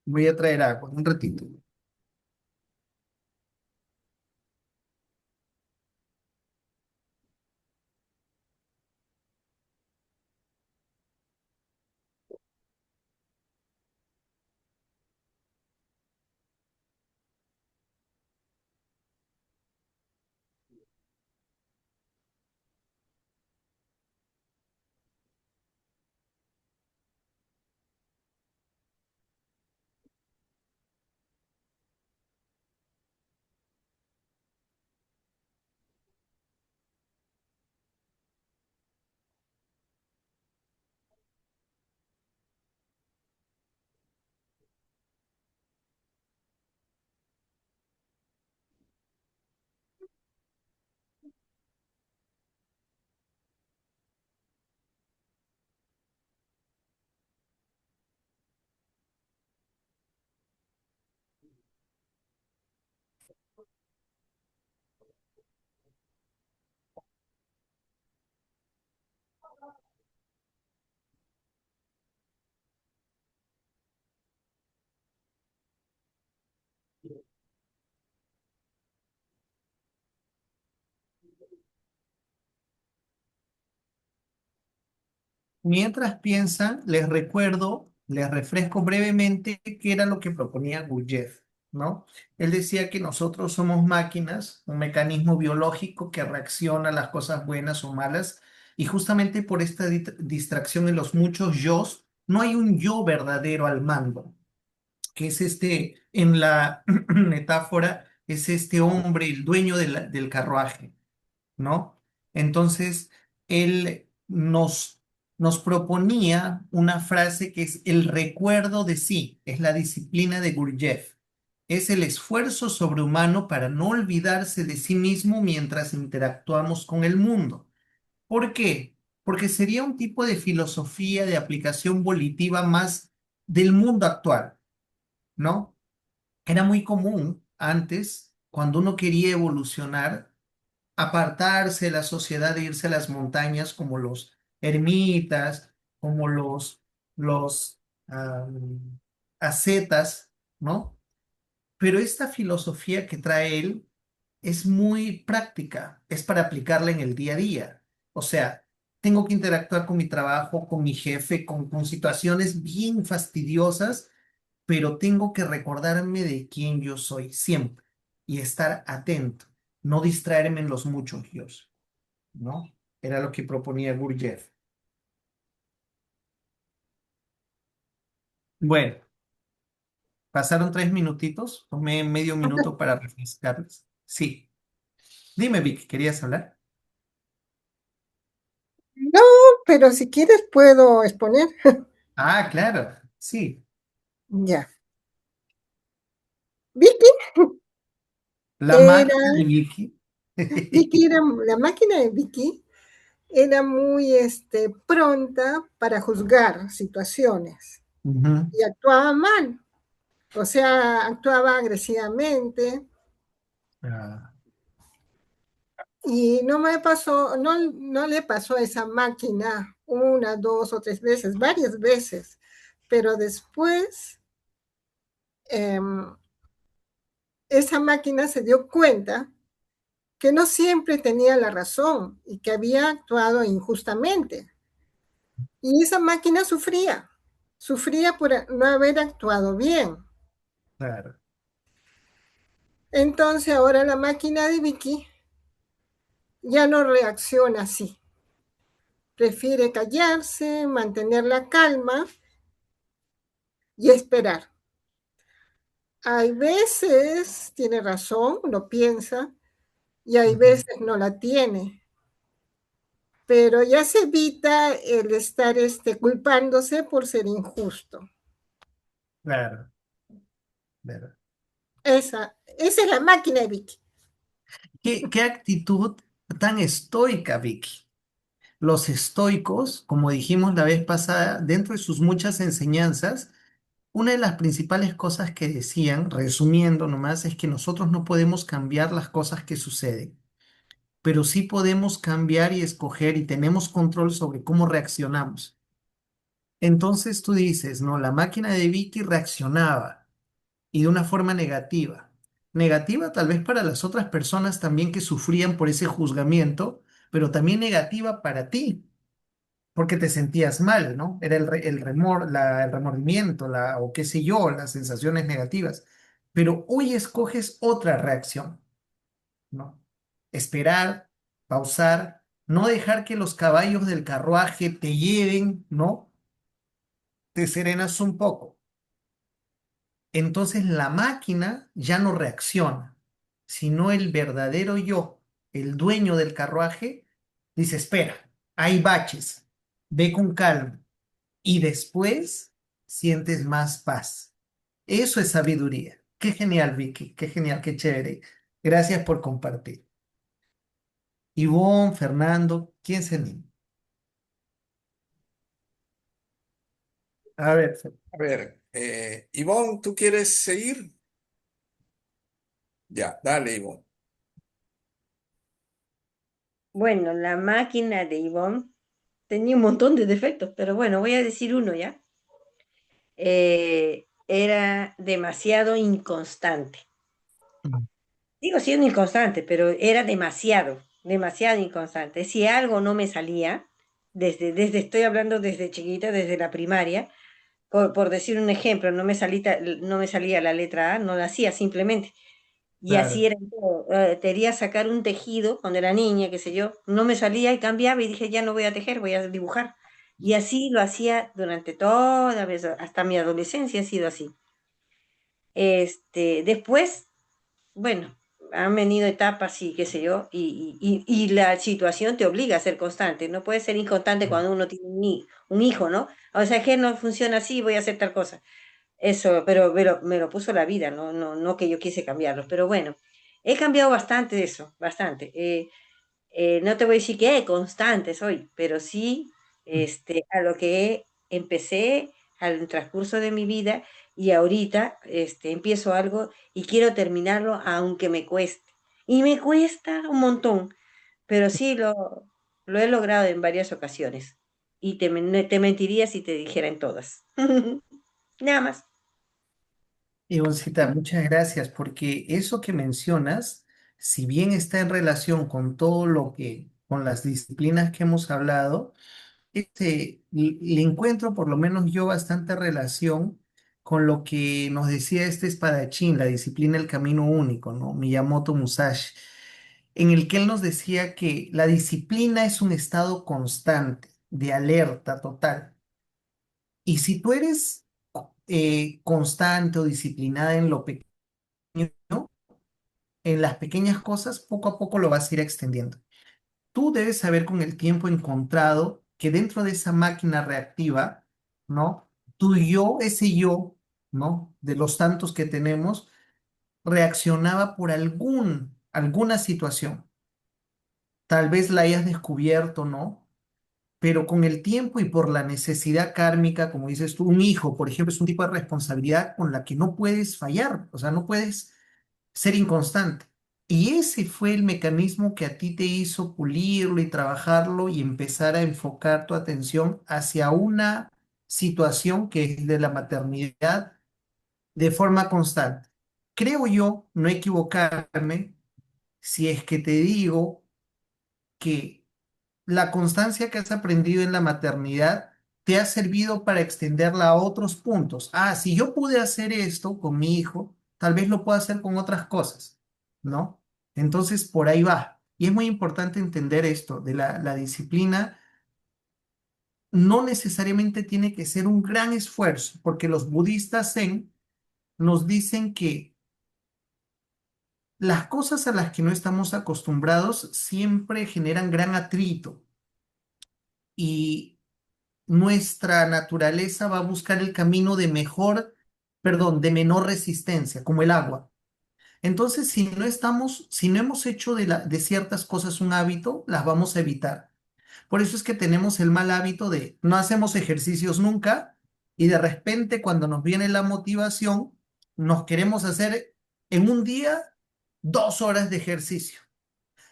Speaker 1: Voy a traer agua, un ratito. Mientras piensan, les recuerdo, les refresco brevemente qué era lo que proponía Gurdjieff, ¿no? Él decía que nosotros somos máquinas, un mecanismo biológico que reacciona a las cosas buenas o malas, y justamente por esta distracción en los muchos yos, no hay un yo verdadero al mando, que es en la metáfora, es este hombre, el dueño del carruaje, ¿no? Entonces, él nos proponía una frase que es el recuerdo de sí, es la disciplina de Gurdjieff. Es el esfuerzo sobrehumano para no olvidarse de sí mismo mientras interactuamos con el mundo. ¿Por qué? Porque sería un tipo de filosofía de aplicación volitiva más del mundo actual, ¿no? Era muy común antes, cuando uno quería evolucionar, apartarse de la sociedad e irse a las montañas como los ermitas, como los ascetas, ¿no? Pero esta filosofía que trae él es muy práctica, es para aplicarla en el día a día. O sea, tengo que interactuar con mi trabajo, con mi jefe, con situaciones bien fastidiosas, pero tengo que recordarme de quién yo soy siempre y estar atento, no distraerme en los muchos yo, ¿no? Era lo que proponía Gurdjieff. Bueno, pasaron 3 minutitos, tomé medio minuto para refrescarles. Sí, dime, Vic, ¿querías hablar?
Speaker 3: No, pero si quieres puedo exponer.
Speaker 1: Ah, claro, sí.
Speaker 3: Ya. Vicky
Speaker 1: La
Speaker 3: era,
Speaker 1: máquina de Vicky.
Speaker 3: Vicky era, la máquina de Vicky era muy pronta para juzgar situaciones
Speaker 1: Ujú.
Speaker 3: y actuaba mal, o sea, actuaba agresivamente
Speaker 1: Ah,
Speaker 3: y no le pasó a esa máquina una, dos o tres veces, varias veces, pero después eh, esa máquina se dio cuenta que no siempre tenía la razón y que había actuado injustamente. Y esa máquina sufría por no haber actuado bien.
Speaker 1: claro,
Speaker 3: Entonces ahora la máquina de Vicky ya no reacciona así. Prefiere callarse, mantener la calma y esperar. Hay veces tiene razón, lo piensa, y hay
Speaker 1: ujú,
Speaker 3: veces no la tiene. Pero ya se evita el estar culpándose por ser injusto.
Speaker 1: claro, claro.
Speaker 3: Esa es la máquina de Vicky.
Speaker 1: ¿Qué actitud tan estoica, Vicky? Los estoicos, como dijimos la vez pasada, dentro de sus muchas enseñanzas, una de las principales cosas que decían, resumiendo nomás, es que nosotros no podemos cambiar las cosas que suceden, pero sí podemos cambiar y escoger y tenemos control sobre cómo reaccionamos. Entonces tú dices, no, la máquina de Vicky reaccionaba y de una forma negativa. Negativa tal vez para las otras personas también que sufrían por ese juzgamiento, pero también negativa para ti porque te sentías mal, ¿no? Era el remordimiento, o qué sé yo, las sensaciones negativas. Pero hoy escoges otra reacción, ¿no? Esperar, pausar, no dejar que los caballos del carruaje te lleven, ¿no? Te serenas un poco. Entonces la máquina ya no reacciona, sino el verdadero yo, el dueño del carruaje, dice, espera, hay baches, ve con calma y después sientes más paz. Eso es sabiduría. Qué genial, Vicky. Qué genial, qué chévere. Gracias por compartir. Ivonne, Fernando, ¿quién se anima? A ver,
Speaker 5: A ver, Ivonne, ¿tú quieres seguir? Ya, dale, Ivonne.
Speaker 2: Bueno, la máquina de Yvonne tenía un montón de defectos, pero bueno, voy a decir uno ya. Era demasiado inconstante. Digo siendo inconstante, pero era demasiado. demasiado inconstante. Si algo no me salía, estoy hablando desde chiquita, desde la primaria, por decir un ejemplo, no me salía la letra A, no la hacía simplemente. Y así
Speaker 1: Claro.
Speaker 2: era todo. Quería sacar un tejido cuando era niña, qué sé yo, no me salía y cambiaba y dije, ya no voy a tejer, voy a dibujar. Y así lo hacía durante toda, hasta mi adolescencia ha sido así. Después, bueno, han venido etapas y qué sé yo, y la situación te obliga a ser constante. No puedes ser inconstante cuando uno tiene un hijo, ¿no? O sea, que no funciona así, voy a hacer tal cosa. Eso, pero me lo puso la vida, no que yo quise cambiarlo. Pero bueno, he cambiado bastante de eso, bastante. No te voy a decir que constante soy, pero sí a lo que empecé al transcurso de mi vida y ahorita empiezo algo y quiero terminarlo aunque me cueste. Y me cuesta un montón, pero sí lo he logrado en varias ocasiones. Y te mentiría si te dijera en todas. Nada más.
Speaker 1: Ivoncita, muchas gracias, porque eso que mencionas, si bien está en relación con todo lo que, con las disciplinas que hemos hablado, le encuentro por lo menos yo bastante relación con lo que nos decía este espadachín, la disciplina del camino único, ¿no? Miyamoto Musashi, en el que él nos decía que la disciplina es un estado constante, de alerta total. Y si tú eres constante o disciplinada en lo pequeño, en las pequeñas cosas, poco a poco lo vas a ir extendiendo. Tú debes haber con el tiempo encontrado que dentro de esa máquina reactiva, ¿no? Tu yo, ese yo, ¿no? De los tantos que tenemos, reaccionaba por alguna situación. Tal vez la hayas descubierto, ¿no? Pero con el tiempo y por la necesidad kármica, como dices tú, un hijo, por ejemplo, es un tipo de responsabilidad con la que no puedes fallar, o sea, no puedes ser inconstante. Y ese fue el mecanismo que a ti te hizo pulirlo y trabajarlo y empezar a enfocar tu atención hacia una situación que es de la maternidad de forma constante. Creo yo no equivocarme si es que te digo que la constancia que has aprendido en la maternidad te ha servido para extenderla a otros puntos. Ah, si yo pude hacer esto con mi hijo, tal vez lo pueda hacer con otras cosas, ¿no? Entonces, por ahí va. Y es muy importante entender esto de la disciplina. No necesariamente tiene que ser un gran esfuerzo, porque los budistas zen nos dicen que las cosas a las que no estamos acostumbrados siempre generan gran atrito. Y nuestra naturaleza va a buscar el camino de perdón, de menor resistencia, como el agua. Entonces, si no hemos hecho de ciertas cosas un hábito, las vamos a evitar. Por eso es que tenemos el mal hábito de no hacemos ejercicios nunca y de repente cuando nos viene la motivación, nos queremos hacer en un día 2 horas de ejercicio.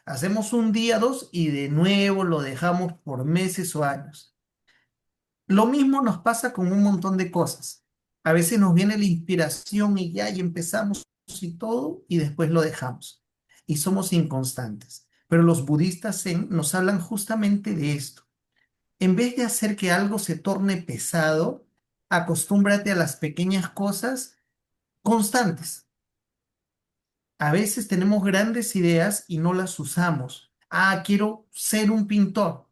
Speaker 1: Hacemos un día, dos y de nuevo lo dejamos por meses o años. Lo mismo nos pasa con un montón de cosas. A veces nos viene la inspiración y ya, y empezamos y todo, y después lo dejamos. Y somos inconstantes. Pero los budistas zen nos hablan justamente de esto. En vez de hacer que algo se torne pesado, acostúmbrate a las pequeñas cosas constantes. A veces tenemos grandes ideas y no las usamos. Ah, quiero ser un pintor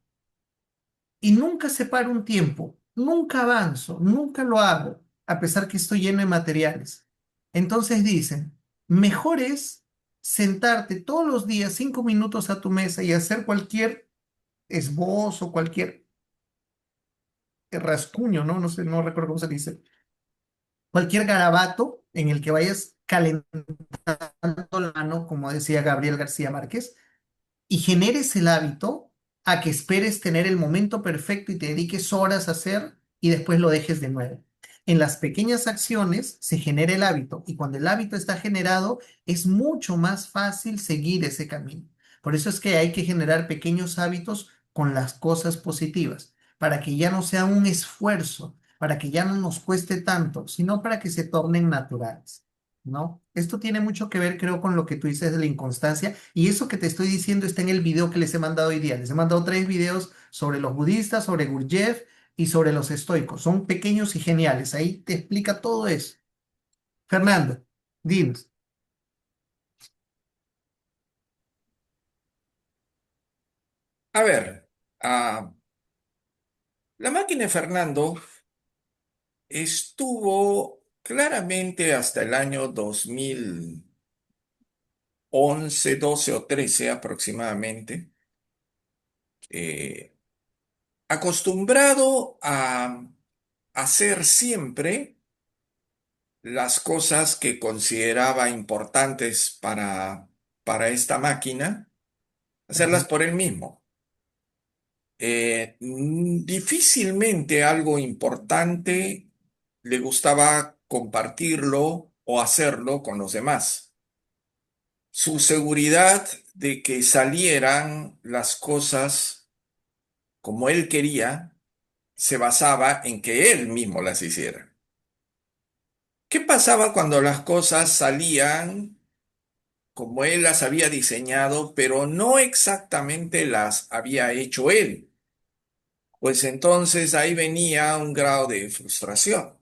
Speaker 1: y nunca separo un tiempo, nunca avanzo, nunca lo hago, a pesar que estoy lleno de materiales. Entonces dicen, mejor es sentarte todos los días 5 minutos a tu mesa y hacer cualquier esbozo, cualquier rascuño, ¿no? No sé, no recuerdo cómo se dice, cualquier garabato en el que vayas calentando la mano, como decía Gabriel García Márquez, y generes el hábito a que esperes tener el momento perfecto y te dediques horas a hacer y después lo dejes de nuevo. En las pequeñas acciones se genera el hábito y cuando el hábito está generado es mucho más fácil seguir ese camino. Por eso es que hay que generar pequeños hábitos con las cosas positivas, para que ya no sea un esfuerzo, para que ya no nos cueste tanto, sino para que se tornen naturales. ¿no? Esto tiene mucho que ver, creo, con lo que tú dices de la inconstancia y eso que te estoy diciendo está en el video que les he mandado hoy día. Les he mandado 3 videos sobre los budistas, sobre Gurdjieff y sobre los estoicos. Son pequeños y geniales. Ahí te explica todo eso. Fernando, dinos.
Speaker 5: A ver, ah, la máquina de Fernando estuvo claramente hasta el año 2011, 12 o 13 aproximadamente, eh, acostumbrado a hacer siempre las cosas que consideraba importantes para esta máquina, hacerlas
Speaker 1: Ujú.
Speaker 5: por él mismo. Difícilmente algo importante le gustaba compartirlo o hacerlo con los demás. Su seguridad de que salieran las cosas como él quería se basaba en que él mismo las hiciera. ¿Qué pasaba cuando las cosas salían como él las había diseñado, pero no exactamente las había hecho él? Pues entonces ahí venía un grado de frustración.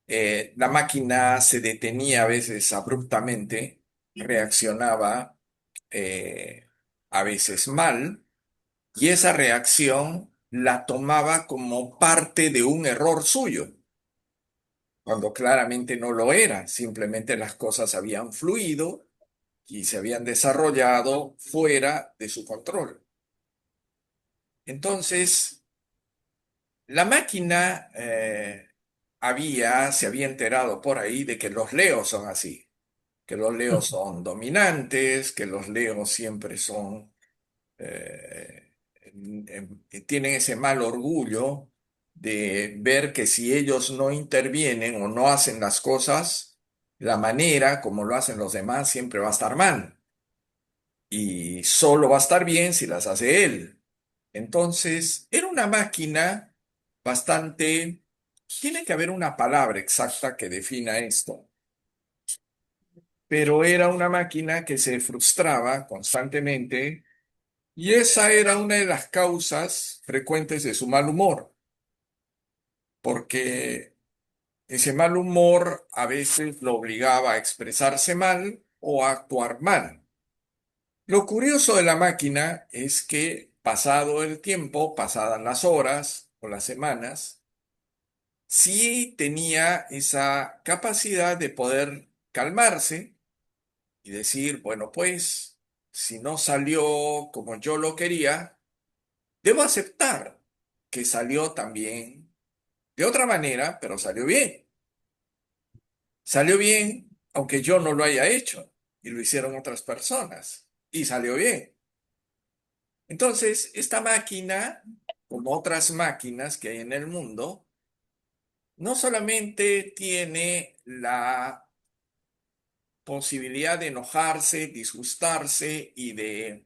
Speaker 5: La máquina se detenía a veces abruptamente, reaccionaba eh, a veces mal, y esa reacción la tomaba como parte de un error suyo, cuando claramente no lo era, simplemente las cosas habían fluido y se habían desarrollado fuera de su control. Entonces, la máquina se había enterado por ahí de que los leos son así, que los leos son dominantes, que los leos siempre son, tienen ese mal orgullo de ver que si ellos no intervienen o no hacen las cosas, la manera como lo hacen los demás siempre va a estar mal. Y solo va a estar bien si las hace él. Entonces, era una máquina bastante... Tiene que haber una palabra exacta que defina esto, pero era una máquina que se frustraba constantemente y esa era una de las causas frecuentes de su mal humor, porque ese mal humor a veces lo obligaba a expresarse mal o a actuar mal. Lo curioso de la máquina es que pasado el tiempo, pasadas las horas o las semanas, sí tenía esa capacidad de poder calmarse y decir, bueno, pues, si no salió como yo lo quería, debo aceptar que salió también de otra manera, pero salió bien. Salió bien, aunque yo no lo haya hecho, y lo hicieron otras personas, y salió bien. Entonces, esta máquina, como otras máquinas que hay en el mundo, no solamente tiene la posibilidad de enojarse, disgustarse y de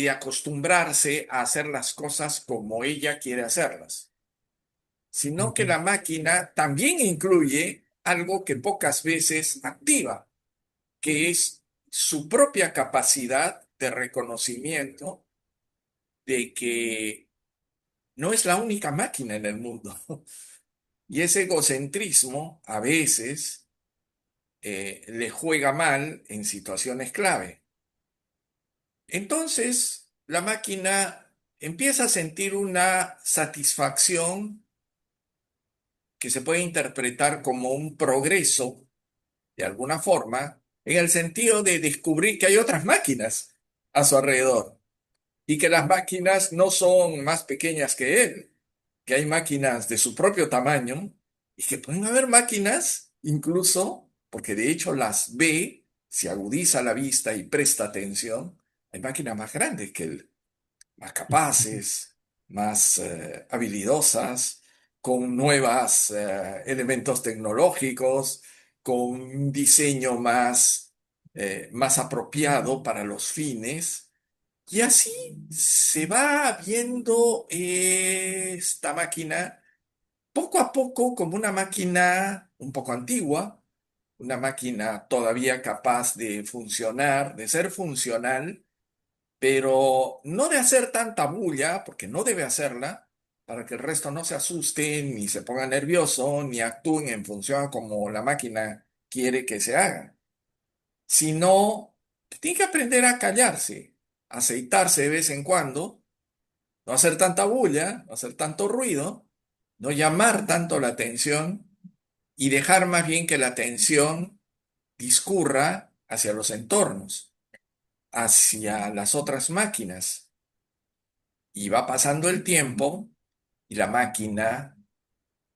Speaker 5: acostumbrarse a hacer las cosas como ella quiere hacerlas, sino que
Speaker 1: Ujú.
Speaker 5: la máquina también incluye algo que pocas veces activa, que es su propia capacidad de reconocimiento de que no es la única máquina en el mundo. Y ese egocentrismo a veces le juega mal en situaciones clave. Entonces, la máquina empieza a sentir una satisfacción que se puede interpretar como un progreso, de alguna forma, en el sentido de descubrir que hay otras máquinas a su alrededor y que las máquinas no son más pequeñas que él, que hay máquinas de su propio tamaño y que pueden haber máquinas incluso, porque de hecho las ve, si agudiza la vista y presta atención, hay máquinas más grandes que él, más capaces, más habilidosas, con nuevos elementos tecnológicos, con un diseño más apropiado para los fines. Y así se va viendo esta máquina poco a poco, como una máquina un poco antigua, una máquina todavía capaz de funcionar, de ser funcional, pero no de hacer tanta bulla, porque no debe hacerla, para que el resto no se asuste, ni se ponga nervioso, ni actúen en función a como la máquina quiere que se haga, sino que tiene que aprender a callarse, aceitarse de vez en cuando, no hacer tanta bulla, no hacer tanto ruido, no llamar tanto la atención y dejar más bien que la atención discurra hacia los entornos, hacia las otras máquinas. Y va pasando el tiempo y la máquina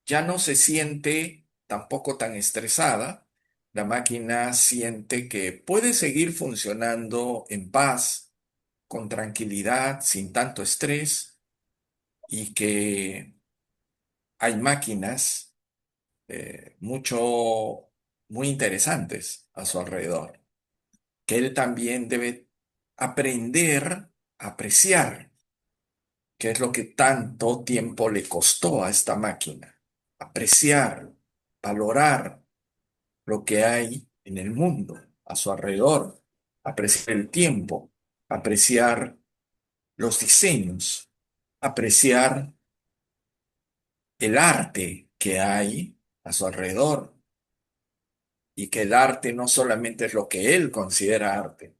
Speaker 5: ya no se siente tampoco tan estresada. La máquina siente que puede seguir funcionando en paz, con tranquilidad, sin tanto estrés, y que hay máquinas muy interesantes a su alrededor, que él también debe aprender a apreciar, que es lo que tanto tiempo le costó a esta máquina. Apreciar, valorar lo que hay en el mundo, a su alrededor, apreciar el tiempo, apreciar los diseños, apreciar el arte que hay a su alrededor, y que el arte no solamente es lo que él considera arte,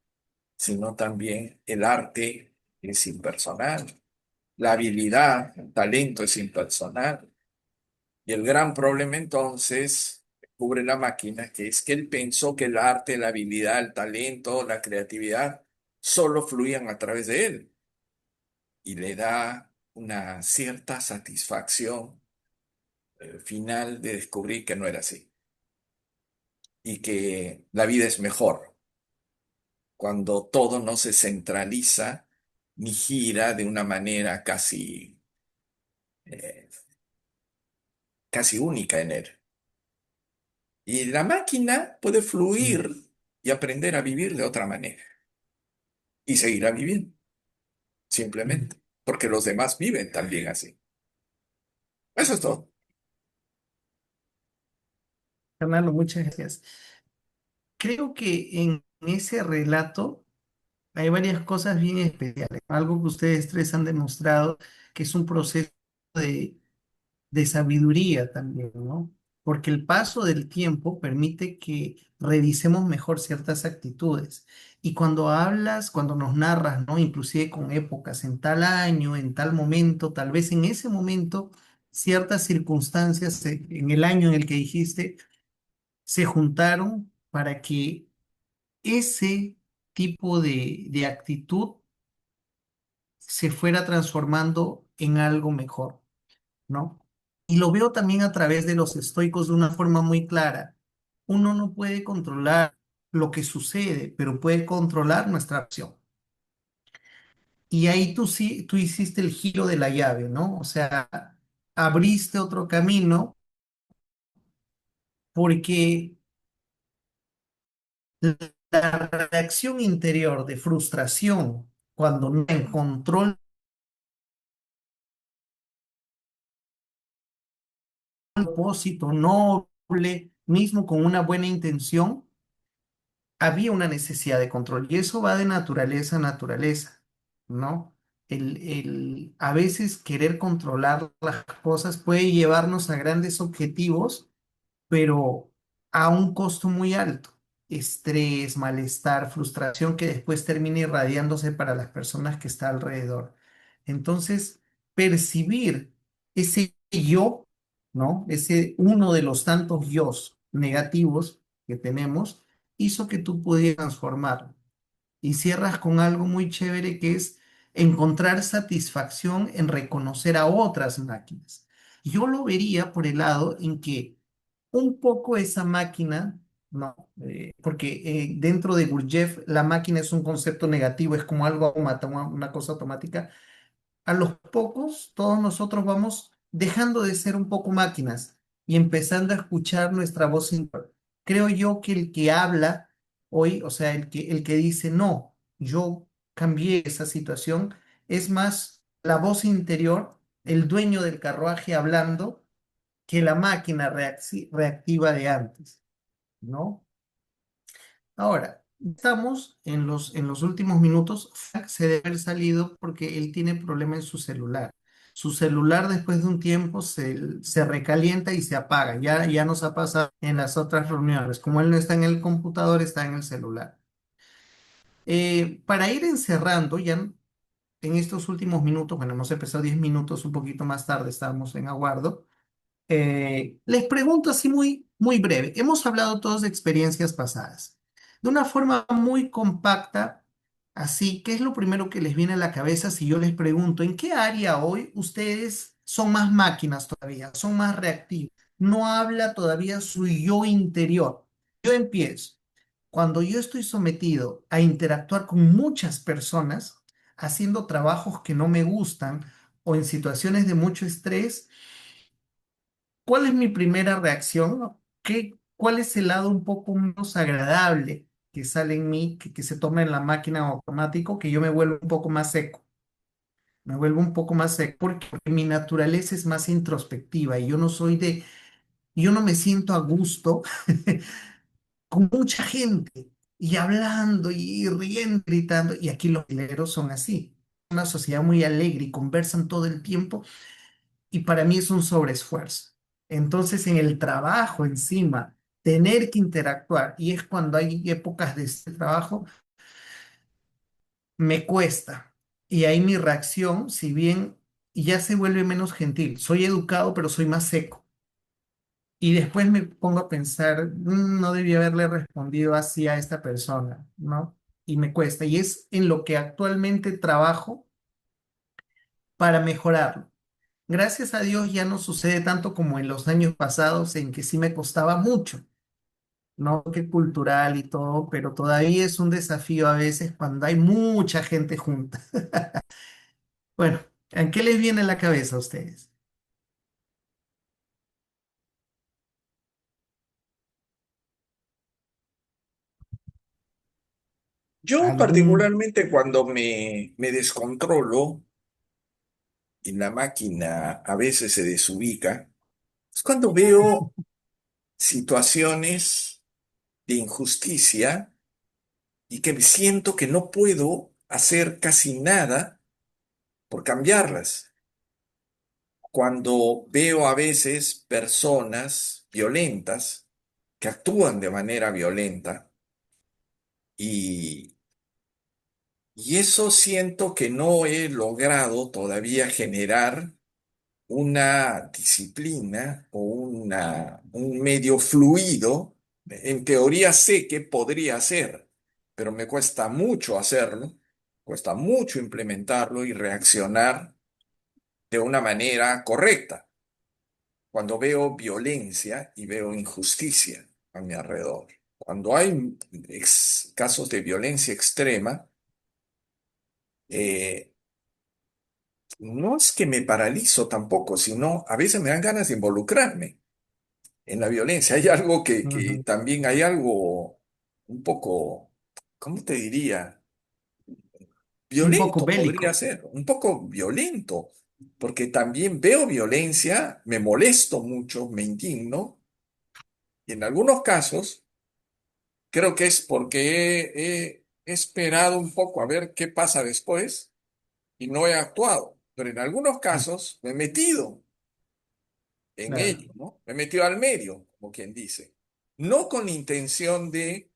Speaker 5: sino también el arte es impersonal, la habilidad, el talento es impersonal. Y el gran problema entonces cubre la máquina, que es que él pensó que el arte, la habilidad, el talento, la creatividad solo fluían a través de él, y le da una cierta satisfacción final de descubrir que no era así, y que la vida es mejor cuando todo no se centraliza ni gira de una manera eh, casi única en él. Y la máquina puede fluir y aprender a vivir de otra manera. Y seguirá viviendo, simplemente, porque los demás viven también así. Eso es todo.
Speaker 1: Fernando, muchas gracias. Creo que en ese relato hay varias cosas bien especiales. Algo que ustedes tres han demostrado que es un proceso de sabiduría también, ¿no? Porque el paso del tiempo permite que revisemos mejor ciertas actitudes. Y cuando hablas, cuando nos narras, ¿no? Inclusive con épocas, en tal año, en tal momento, tal vez en ese momento, ciertas circunstancias en el año en el que dijiste se juntaron para que ese tipo de actitud se fuera transformando en algo mejor, ¿no? Y lo veo también a través de los estoicos de una forma muy clara. Uno no puede controlar lo que sucede, pero puede controlar nuestra acción. Y ahí tú sí, tú hiciste el giro de la llave, ¿no? O sea, abriste otro camino porque la reacción interior de frustración cuando no hay control propósito noble, mismo con una buena intención, había una necesidad de control. Y eso va de naturaleza a naturaleza, ¿no? A veces querer controlar las cosas puede llevarnos a grandes objetivos, pero a un costo muy alto. Estrés, malestar, frustración que después termina irradiándose para las personas que están alrededor. Entonces, percibir ese yo, ¿no? Ese uno de los tantos yos negativos que tenemos, hizo que tú pudieras transformarlo. Y cierras con algo muy chévere que es encontrar satisfacción en reconocer a otras máquinas. Yo lo vería por el lado en que un poco esa máquina, no, porque dentro de Gurdjieff la máquina es un concepto negativo, es como algo una cosa automática. A los pocos, todos nosotros vamos dejando de ser un poco máquinas y empezando a escuchar nuestra voz interior. Creo yo que el que habla hoy, o sea, el que dice, no, yo cambié esa situación, es más la voz interior, el dueño del carruaje hablando que la máquina reactiva de antes, ¿no? Ahora, estamos en los últimos minutos. Frank se debe haber salido porque él tiene problema en su celular. Su celular después de un tiempo se recalienta y se apaga. Ya nos ha pasado en las otras reuniones. Como él no está en el computador, está en el celular. Para ir encerrando, ya en estos últimos minutos, bueno, hemos empezado 10 minutos, un poquito más tarde, estábamos en Aguardo. Les pregunto así muy breve. Hemos hablado todos de experiencias pasadas. De una forma muy compacta, así, ¿qué es lo primero que les viene a la cabeza si yo les pregunto en qué área hoy ustedes son más máquinas todavía, son más reactivos? No habla todavía su yo interior. Yo empiezo. Cuando yo estoy sometido a interactuar con muchas personas, haciendo trabajos que no me gustan o en situaciones de mucho estrés, ¿cuál es mi primera reacción? ¿Cuál es el lado un poco menos agradable que sale en mí, que se toma en la máquina automático, que yo me vuelvo un poco más seco? Me vuelvo un poco más seco porque mi naturaleza es más introspectiva y yo no me siento a gusto con mucha gente y hablando y riendo, gritando. Y aquí los brasileños son así. Una sociedad muy alegre y conversan todo el tiempo y para mí es un sobreesfuerzo. Entonces, en el trabajo encima, tener que interactuar, y es cuando hay épocas de este trabajo, me cuesta. Y ahí mi reacción, si bien ya se vuelve menos gentil, soy educado, pero soy más seco. Y después me pongo a pensar, no debí haberle respondido así a esta persona, ¿no? Y me cuesta. Y es en lo que actualmente trabajo para mejorarlo. Gracias a Dios ya no sucede tanto como en los años pasados en que sí me costaba mucho, ¿no? Que cultural y todo, pero todavía es un desafío a veces cuando hay mucha gente junta. Bueno, ¿en qué les viene a la cabeza a ustedes?
Speaker 5: Yo
Speaker 1: ¿Algún?
Speaker 5: particularmente cuando me descontrolo y la máquina a veces se desubica, es cuando veo situaciones de injusticia y que siento que no puedo hacer casi nada por cambiarlas. Cuando veo a veces personas violentas que actúan de manera violenta y, y eso siento que no he logrado todavía generar una disciplina o un medio fluido. En teoría sé que podría hacer, pero me cuesta mucho hacerlo, cuesta mucho implementarlo y reaccionar de una manera correcta cuando veo violencia y veo injusticia a mi alrededor. Cuando hay casos de violencia extrema, eh, no es que me paralizo tampoco, sino a veces me dan ganas de involucrarme en la violencia. Hay algo que
Speaker 1: Ujú.
Speaker 5: también hay algo un poco, ¿cómo te diría?
Speaker 1: Un poco
Speaker 5: Violento podría
Speaker 1: bélico,
Speaker 5: ser, un poco violento, porque también veo violencia, me molesto mucho, me indigno, y en algunos casos creo que es porque he esperado un poco a ver qué pasa después y no he actuado, pero en algunos casos me he metido en
Speaker 1: claro.
Speaker 5: ello, ¿no? Me he metido al medio, como quien dice, no con la intención de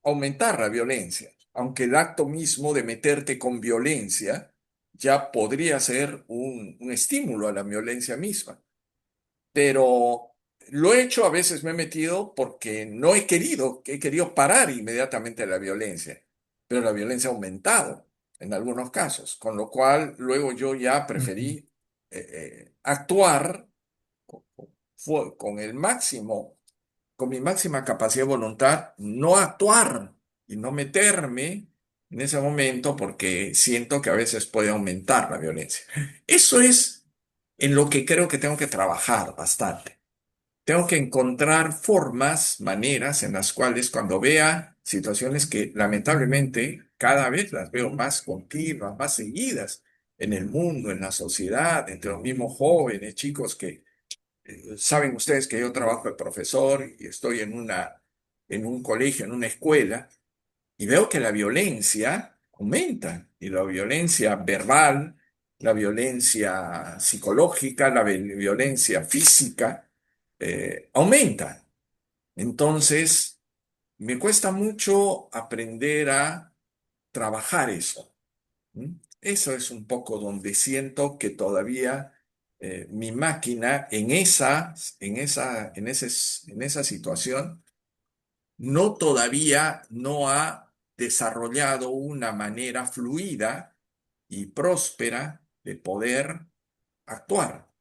Speaker 5: aumentar la violencia, aunque el acto mismo de meterte con violencia ya podría ser un estímulo a la violencia misma. Pero lo he hecho, a veces me he metido porque no he querido, que he querido parar inmediatamente la violencia, pero la violencia ha aumentado en algunos casos, con lo cual luego yo ya
Speaker 1: Ujú.
Speaker 5: preferí actuar con el máximo, con mi máxima capacidad de voluntad, no actuar y no meterme en ese momento porque siento que a veces puede aumentar la violencia. Eso es en lo que creo que tengo que trabajar bastante. Tengo que encontrar formas, maneras en las cuales cuando vea situaciones que lamentablemente cada vez las veo más continuas, más seguidas en el mundo, en la sociedad, entre los mismos jóvenes, chicos que Saben ustedes que yo trabajo de profesor y estoy en un colegio, en una escuela, y veo que la violencia aumenta, y la violencia verbal, la violencia psicológica, violencia física, aumenta. Entonces, me cuesta mucho aprender a trabajar eso. ¿Mm? Eso es un poco donde siento que todavía mi máquina en esa situación no todavía no ha desarrollado una manera fluida y próspera de poder actuar.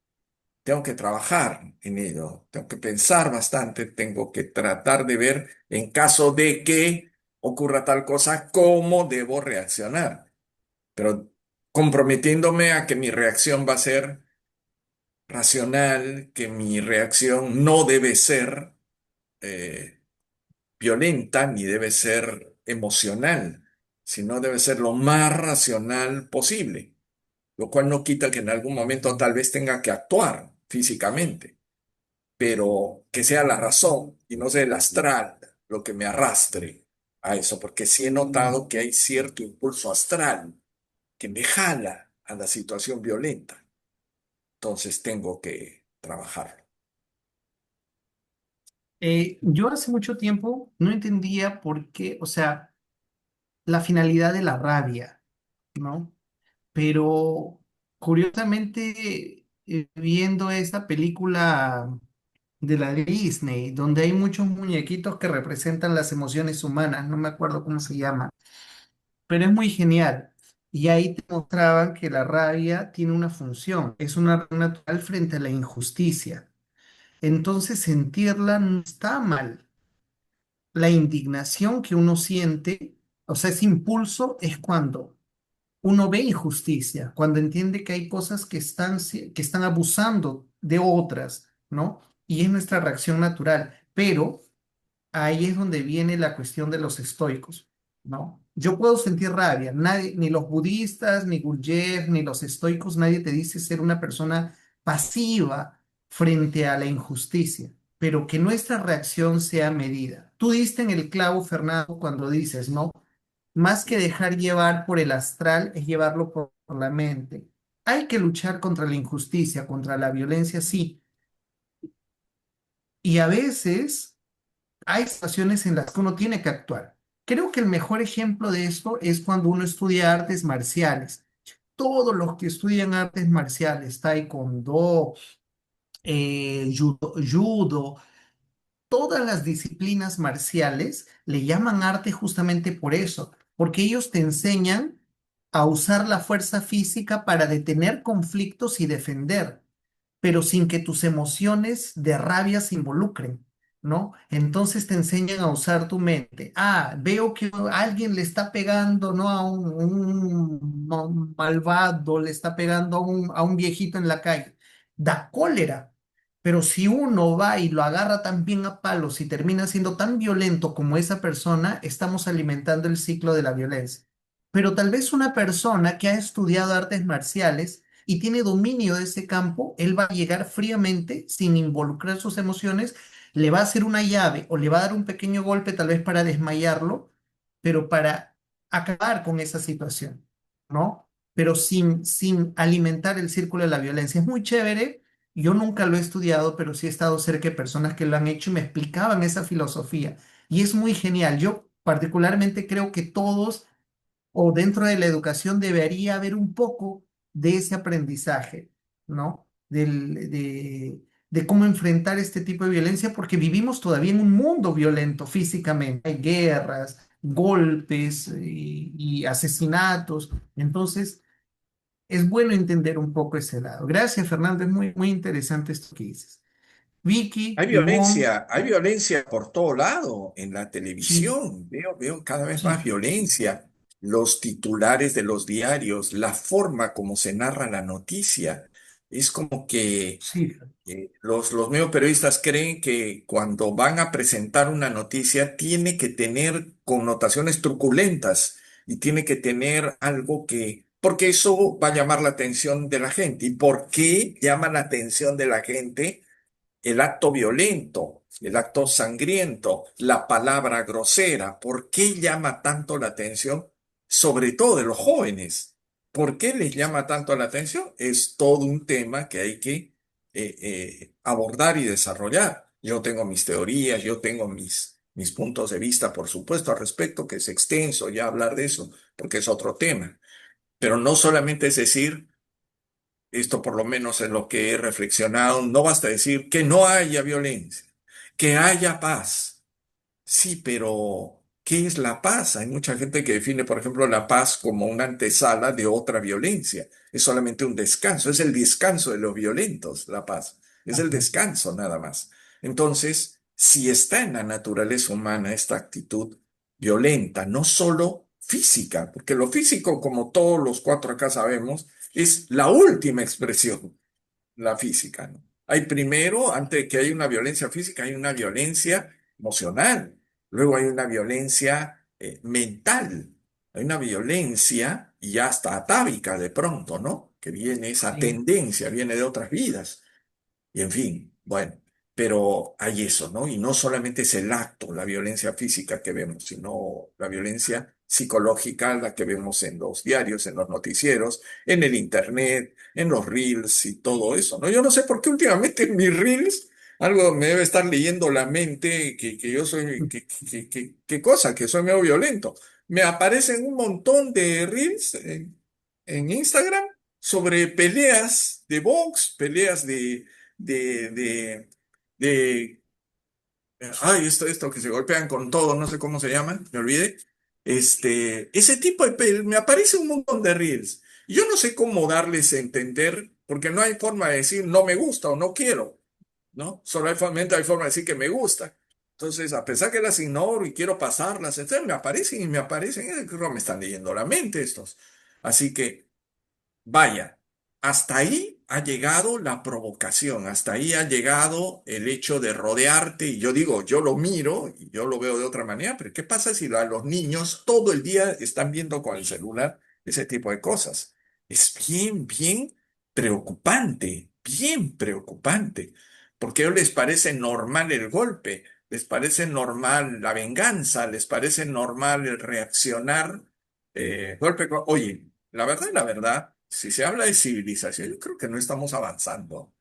Speaker 5: Tengo que trabajar en ello, tengo que pensar bastante, tengo que tratar de ver en caso de que ocurra tal cosa, cómo debo reaccionar, pero comprometiéndome a que mi reacción va a ser racional, que mi reacción no debe ser eh, violenta ni debe ser emocional, sino debe ser lo más racional posible, lo cual no quita que en algún momento tal vez tenga que actuar físicamente, pero que sea la razón y no sea el astral lo que me arrastre a eso, porque sí he notado que hay cierto impulso astral que me jala a la situación violenta. Entonces tengo que trabajarlo.
Speaker 1: Yo hace mucho tiempo no entendía por qué, o sea, la finalidad de la rabia, ¿no? Pero curiosamente, viendo esta película de la Disney, donde hay muchos muñequitos que representan las emociones humanas, no me acuerdo cómo se llama, pero es muy genial. Y ahí te mostraban que la rabia tiene una función, es una reacción natural frente a la injusticia. Entonces sentirla no está mal. La indignación que uno siente, o sea, ese impulso es cuando uno ve injusticia, cuando entiende que hay cosas que están abusando de otras, ¿no? Y es nuestra reacción natural. Pero ahí es donde viene la cuestión de los estoicos, ¿no? Yo puedo sentir rabia, nadie, ni los budistas, ni Gurdjieff, ni los estoicos, nadie te dice ser una persona pasiva frente a la injusticia, pero que nuestra reacción sea medida. Tú diste en el clavo, Fernando, cuando dices, ¿no? Más que dejar llevar por el astral, es llevarlo por la mente. Hay que luchar contra la injusticia, contra la violencia, sí. Y a veces hay situaciones en las que uno tiene que actuar. Creo que el mejor ejemplo de esto es cuando uno estudia artes marciales. Todos los que estudian artes marciales, taekwondo, judo, todas las disciplinas marciales le llaman arte justamente por eso, porque ellos te enseñan a usar la fuerza física para detener conflictos y defender, pero sin que tus emociones de rabia se involucren, ¿no? Entonces te enseñan a usar tu mente. Ah, veo que alguien le está pegando, ¿no? A un malvado, le está pegando a un viejito en la calle. Da cólera. Pero si uno va y lo agarra también a palos y termina siendo tan violento como esa persona, estamos alimentando el ciclo de la violencia. Pero tal vez una persona que ha estudiado artes marciales y tiene dominio de ese campo, él va a llegar fríamente, sin involucrar sus emociones, le va a hacer una llave o le va a dar un pequeño golpe tal vez para desmayarlo, pero para acabar con esa situación, ¿no? Pero sin alimentar el círculo de la violencia. Es muy chévere. Yo nunca lo he estudiado, pero sí he estado cerca de personas que lo han hecho y me explicaban esa filosofía. Y es muy genial. Yo particularmente creo que todos o dentro de la educación debería haber un poco de ese aprendizaje, ¿no? De cómo enfrentar este tipo de violencia, porque vivimos todavía en un mundo violento físicamente. Hay guerras, golpes y asesinatos. Entonces, es bueno entender un poco ese lado. Gracias, Fernando. Es muy, muy interesante esto que dices. Vicky, Ivonne,
Speaker 5: Hay violencia por todo lado en la
Speaker 1: sí,
Speaker 5: televisión. Veo cada vez más
Speaker 1: sí,
Speaker 5: violencia. Los titulares de los diarios, la forma como se narra la noticia. Es como que
Speaker 1: sí.
Speaker 5: los medios periodistas creen que cuando van a presentar una noticia tiene que tener connotaciones truculentas y tiene que tener algo porque eso va a llamar la atención de la gente. ¿Y por qué llama la atención de la gente? el acto violento, el acto sangriento, la palabra grosera. ¿Por qué llama tanto la atención, sobre todo de los jóvenes? ¿Por qué les llama tanto la atención? Es todo un tema que hay que abordar y desarrollar. Yo tengo mis teorías, yo tengo mis puntos de vista, por supuesto, al respecto, que es extenso ya hablar de eso, porque es otro tema. Pero no solamente es decir, esto por lo menos es lo que he reflexionado, no basta decir que no haya violencia, que haya paz. Sí, pero ¿qué es la paz? Hay mucha gente que define, por ejemplo, la paz como una antesala de otra violencia. Es solamente un descanso, es el descanso de los violentos, la paz. Es el
Speaker 1: Así es.
Speaker 5: descanso nada más. Entonces, si está en la naturaleza humana esta actitud violenta, no solo física, porque lo físico, como todos los cuatro acá sabemos, es la última expresión, la física, ¿no? Hay primero, antes de que haya una violencia física, hay una violencia emocional, luego hay una violencia mental, hay una violencia y ya hasta atávica de pronto, ¿no? Que viene esa
Speaker 1: Sí.
Speaker 5: tendencia, viene de otras vidas. Y en fin, bueno, pero hay eso, ¿no? Y no solamente es el acto, la violencia física que vemos, sino la violencia psicológica, la que vemos en los diarios, en los noticieros, en el internet, en los reels y todo eso, ¿no? Yo no sé por qué últimamente en mis reels algo me debe estar leyendo la mente que yo soy, qué cosa, que soy medio violento. Me aparecen un montón de reels en Instagram sobre peleas de box, peleas de, de, de, ay, esto que se golpean con todo, no sé cómo se llaman, me olvidé. Ese tipo me aparece un montón de reels. Y yo no sé cómo darles a entender, porque no hay forma de decir no me gusta o no quiero, ¿no? Solamente hay forma de decir que me gusta. Entonces, a pesar que las ignoro y quiero pasarlas, etcétera, me aparecen y me aparecen, creo que me están leyendo la mente estos. Así que vaya, hasta ahí ha llegado la provocación, hasta ahí ha llegado el hecho de rodearte, y yo digo, yo lo miro y yo lo veo de otra manera, pero ¿qué pasa si a los niños todo el día están viendo con el celular ese tipo de cosas? Es bien bien preocupante, porque a ellos les parece normal el golpe, les parece normal la venganza, les parece normal el reaccionar, oye. La verdad, si se habla de civilización, yo creo que no estamos avanzando.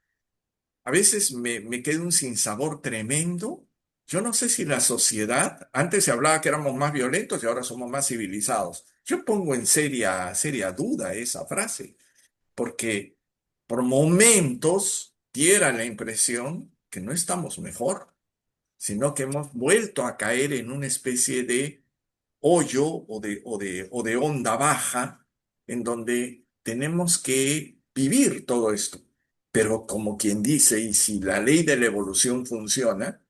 Speaker 5: A veces me queda un sinsabor tremendo. Yo no sé si la sociedad, antes se hablaba que éramos más violentos y ahora somos más civilizados. Yo pongo en seria duda esa frase, porque por momentos diera la impresión que no estamos mejor, sino que hemos vuelto a caer en una especie de hoyo o de onda baja en donde tenemos que vivir todo esto. Pero como quien dice, y si la ley de la evolución funciona,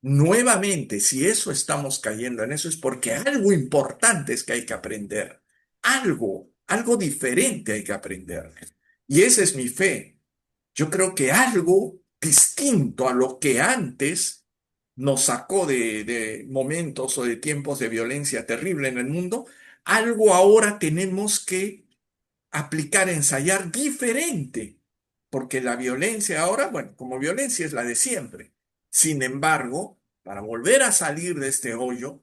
Speaker 5: nuevamente, si eso estamos cayendo en eso es porque algo importante es que hay que aprender. Algo diferente hay que aprender. Y esa es mi fe. Yo creo que algo distinto a lo que antes nos sacó de momentos o de tiempos de violencia terrible en el mundo, algo ahora tenemos que aplicar, ensayar diferente, porque la violencia ahora, bueno, como violencia es la de siempre. Sin embargo, para volver a salir de este hoyo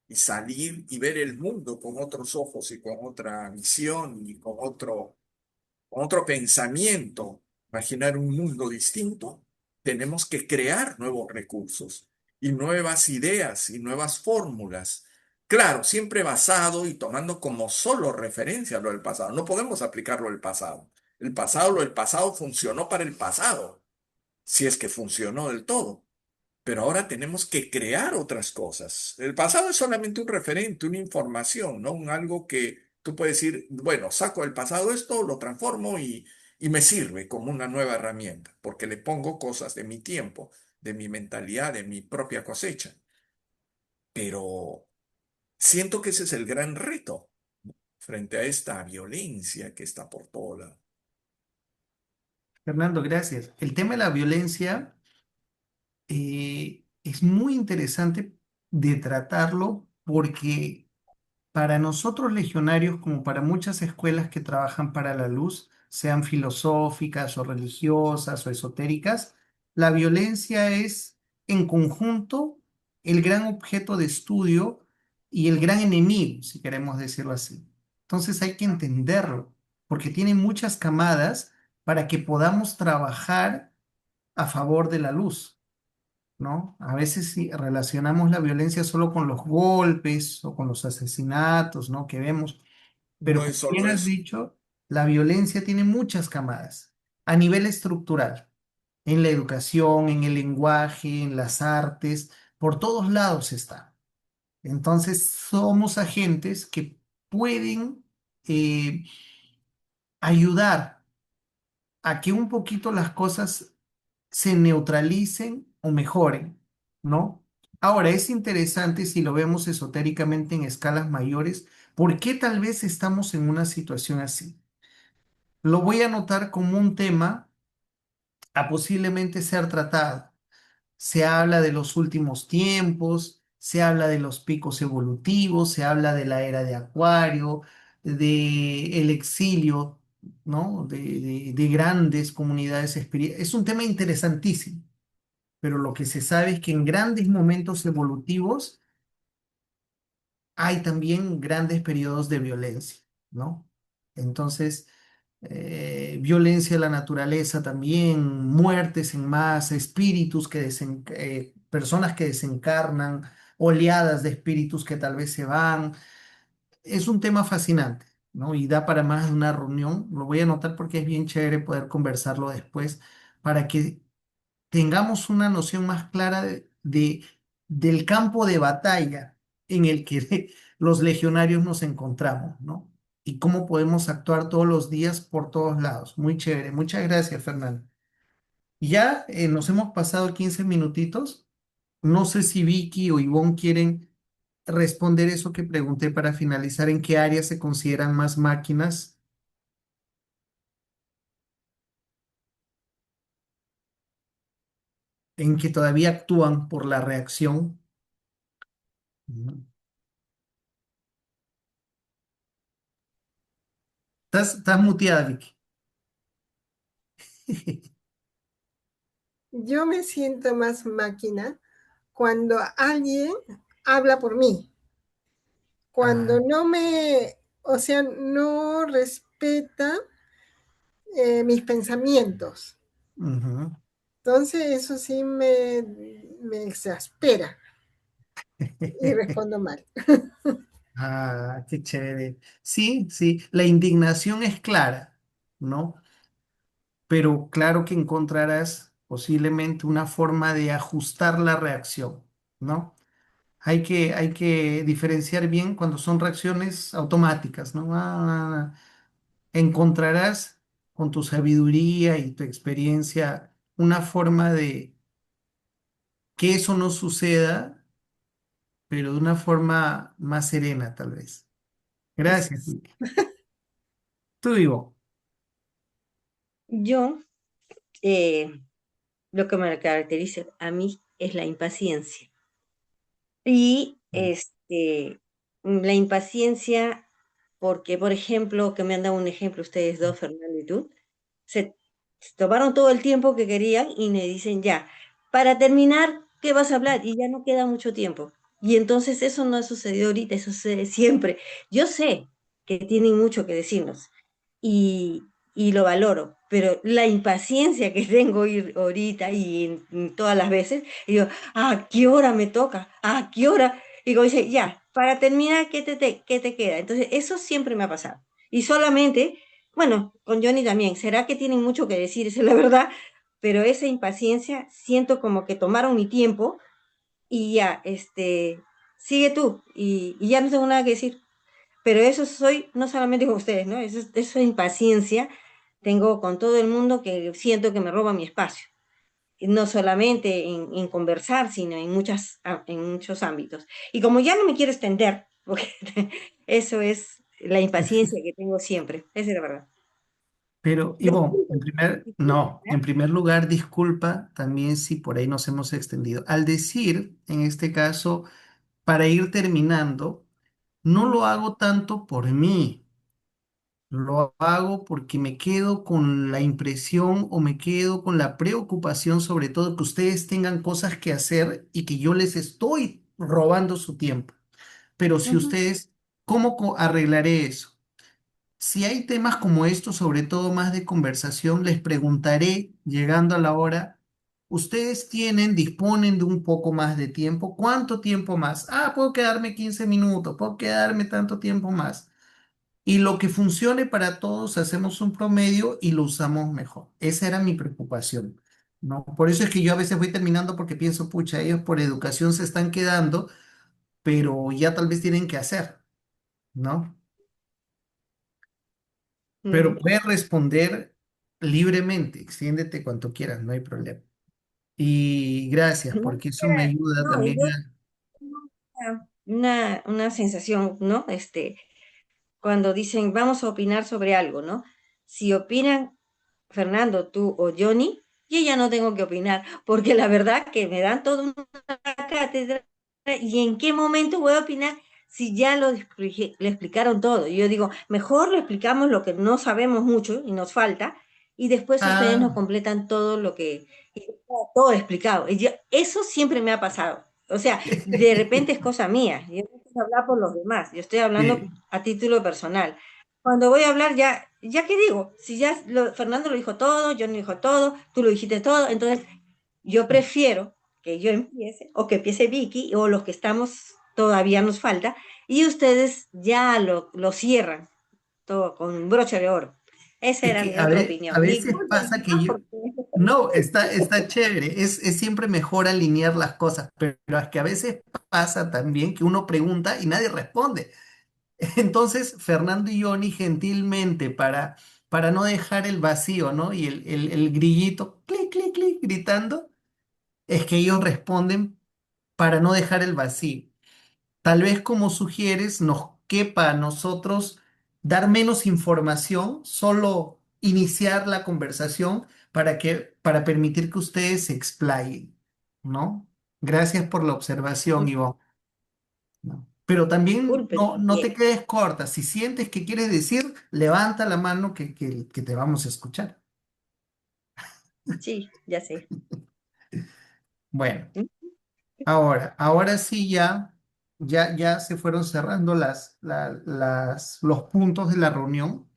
Speaker 5: y salir y ver el mundo con otros ojos y con otra visión y con otro pensamiento, imaginar un mundo distinto, tenemos que crear nuevos recursos y nuevas ideas y nuevas fórmulas. Claro, siempre basado y tomando como solo referencia lo del pasado. No podemos aplicarlo al pasado. Lo del pasado funcionó para el pasado, si es que funcionó del todo. Pero ahora tenemos que crear otras cosas. El pasado es solamente un referente, una información, ¿no? Un algo que tú puedes decir, bueno, saco del pasado esto, lo transformo y me sirve como una nueva herramienta, porque le pongo cosas de mi tiempo, de mi mentalidad, de mi propia cosecha. Pero siento que ese es el gran reto frente a esta violencia que está por todo lado.
Speaker 1: Fernando, gracias. El tema de la violencia es muy interesante de tratarlo porque para nosotros legionarios, como para muchas escuelas que trabajan para la luz, sean filosóficas o religiosas o esotéricas, La violencia es, en conjunto, el gran objeto de estudio y el gran enemigo, si queremos decirlo así. Entonces hay que entenderlo, porque tiene muchas camadas para que podamos trabajar a favor de la luz, ¿no? A veces si relacionamos la violencia solo con los golpes o con los asesinatos, ¿no? Que vemos, pero
Speaker 5: No es
Speaker 1: como bien
Speaker 5: solo
Speaker 1: has
Speaker 5: eso.
Speaker 1: dicho, la violencia tiene muchas camadas a nivel estructural, en la educación, en el lenguaje, en las artes, por todos lados está. Entonces somos agentes que pueden eh, ayudar a que un poquito las cosas se neutralicen o mejoren, ¿no? Ahora, es interesante si lo vemos esotéricamente en escalas mayores, ¿por qué tal vez estamos en una situación así? Lo voy a anotar como un tema a posiblemente ser tratado. Se habla de los últimos tiempos, se habla de los picos evolutivos, se habla de la era de Acuario, de el exilio, ¿no? De grandes comunidades espirituales. Es un tema interesantísimo, pero lo que se sabe es que en grandes momentos evolutivos hay también grandes periodos de violencia, ¿no? Entonces, violencia de la naturaleza también, muertes en masa, espíritus personas que desencarnan, oleadas de espíritus que tal vez se van. Es un tema fascinante, ¿no? Y da para más de una reunión. Lo voy a anotar porque es bien chévere poder conversarlo después para que tengamos una noción más clara del campo de batalla en el que los legionarios nos encontramos, ¿no? Y cómo podemos actuar todos los días por todos lados. Muy chévere. Muchas gracias, Fernando. Ya nos hemos pasado 15 minutitos. No sé si Vicky o Ivonne quieren responder eso que pregunté para finalizar, en qué áreas se consideran más máquinas, en que todavía actúan por la reacción. Ujú. Estás muteada, Vicky.
Speaker 3: Yo me siento más máquina cuando alguien habla por mí, cuando
Speaker 1: Ah,
Speaker 3: no me, o sea, no respeta mis pensamientos.
Speaker 1: ujú.
Speaker 3: Entonces eso sí me exaspera y respondo mal.
Speaker 1: Ah, qué chévere. Sí, sí, la indignación es clara, ¿no? Pero claro que encontrarás posiblemente una forma de ajustar la reacción, ¿no? Hay que diferenciar bien cuando son reacciones automáticas, ¿no? Encontrarás con tu sabiduría y tu experiencia una forma de que eso no suceda, pero de una forma más serena, tal vez.
Speaker 3: Eso
Speaker 1: Gracias,
Speaker 3: es.
Speaker 1: Vicky. Tú, Ivo.
Speaker 2: Yo, eh, lo que me caracteriza a mí es la impaciencia. Y la impaciencia, porque, por ejemplo, que me han dado un ejemplo ustedes dos, Fernando y tú, se tomaron todo el tiempo que querían y me dicen, ya, para terminar, ¿qué vas a hablar? Y ya no queda mucho tiempo. Y entonces eso no ha sucedido ahorita, eso sucede siempre. Yo sé que tienen mucho que decirnos y, y lo valoro, pero la impaciencia que tengo ahorita y en todas las veces, y digo, ¿a qué hora me toca? ¿A qué hora? Y como dice, ya, para terminar, qué te queda? Entonces, eso siempre me ha pasado. Y solamente bueno, con Johnny también. ¿Será que tienen mucho que decir? Esa es la verdad. Pero esa impaciencia, siento como que tomaron mi tiempo y ya, sigue tú. Y ya no tengo nada que decir. Pero eso soy, no solamente con ustedes, ¿no? Esa impaciencia tengo con todo el mundo que siento que me roba mi espacio. Y no solamente en conversar, sino en muchos ámbitos. Y como ya no me quiero extender, porque eso es la impaciencia que tengo siempre. Esa es la verdad.
Speaker 1: Pero, Ivonne,
Speaker 2: Disculpen,
Speaker 1: no,
Speaker 2: ¿ya?
Speaker 1: en primer lugar, disculpa también si por ahí nos hemos extendido. Al decir, en este caso, para ir terminando, no lo hago tanto por mí, Lo hago porque me quedo con la impresión o me quedo con la preocupación, sobre todo que ustedes tengan cosas que hacer y que yo les estoy robando su tiempo. Pero si
Speaker 2: Ujú.
Speaker 1: ustedes, ¿cómo arreglaré eso? Si hay temas como estos, sobre todo más de conversación, les preguntaré, llegando a la hora, ¿ustedes disponen de un poco más de tiempo? ¿Cuánto tiempo más? Ah, puedo quedarme 15 minutos, puedo quedarme tanto tiempo más. Y lo que funcione para todos, hacemos un promedio y lo usamos mejor. Esa era mi preocupación, ¿no? Por eso es que yo a veces voy terminando porque pienso, pucha, ellos por educación se están quedando, pero ya tal vez tienen que hacer, ¿no? Pero
Speaker 2: Ujú.
Speaker 1: puedes responder libremente, extiéndete cuanto quieras, no hay problema. Y gracias,
Speaker 2: No,
Speaker 1: porque eso me ayuda
Speaker 2: no,
Speaker 1: también
Speaker 2: yo
Speaker 1: a...
Speaker 2: tengo una sensación, ¿no? Cuando dicen vamos a opinar sobre algo, ¿no? Si opinan Fernando, tú o Johnny, yo ya no tengo que opinar, porque la verdad que me dan toda una cátedra y en qué momento voy a opinar si ya le explicaron todo. Y yo digo, mejor le explicamos lo que no sabemos mucho y nos falta, y después ustedes nos
Speaker 1: Ah,
Speaker 2: completan todo lo que, y todo explicado. Eso siempre me ha pasado. O sea, de repente es cosa mía. Yo no quiero hablar por los demás, yo estoy hablando
Speaker 1: sí.
Speaker 2: a título personal. Cuando voy a hablar, ya que digo, si Fernando lo dijo todo, Johnny lo dijo todo, tú lo dijiste todo, entonces yo prefiero que yo empiece, o que empiece Vicky, o los que estamos todavía nos falta, y ustedes ya lo cierran todo con broche de oro. Esa
Speaker 1: Es
Speaker 2: era
Speaker 1: que
Speaker 2: mi otra
Speaker 1: a
Speaker 2: opinión. Y
Speaker 1: veces
Speaker 2: disculpen,
Speaker 1: pasa que
Speaker 2: ¿no?
Speaker 1: yo...
Speaker 2: Porque
Speaker 1: No, está chévere, es siempre mejor alinear las cosas, pero es que a veces pasa también que uno pregunta y nadie responde. Entonces, Fernando y Johnny gentilmente, para no dejar el vacío, ¿no? Y el grillito, clic, clic, clic, gritando, es que ellos responden para no dejar el vacío. Tal vez como sugieres, nos quepa a nosotros dar menos información, solo iniciar la conversación para permitir que ustedes se explayen, ¿no? Gracias por la observación, Ivonne. ¿No? Pero también
Speaker 2: disculpen.
Speaker 1: no te quedes corta. Si sientes que quieres decir, levanta la mano que te vamos a escuchar.
Speaker 2: Sí, ya sé.
Speaker 1: Bueno, ahora sí ya se fueron cerrando los puntos de la reunión.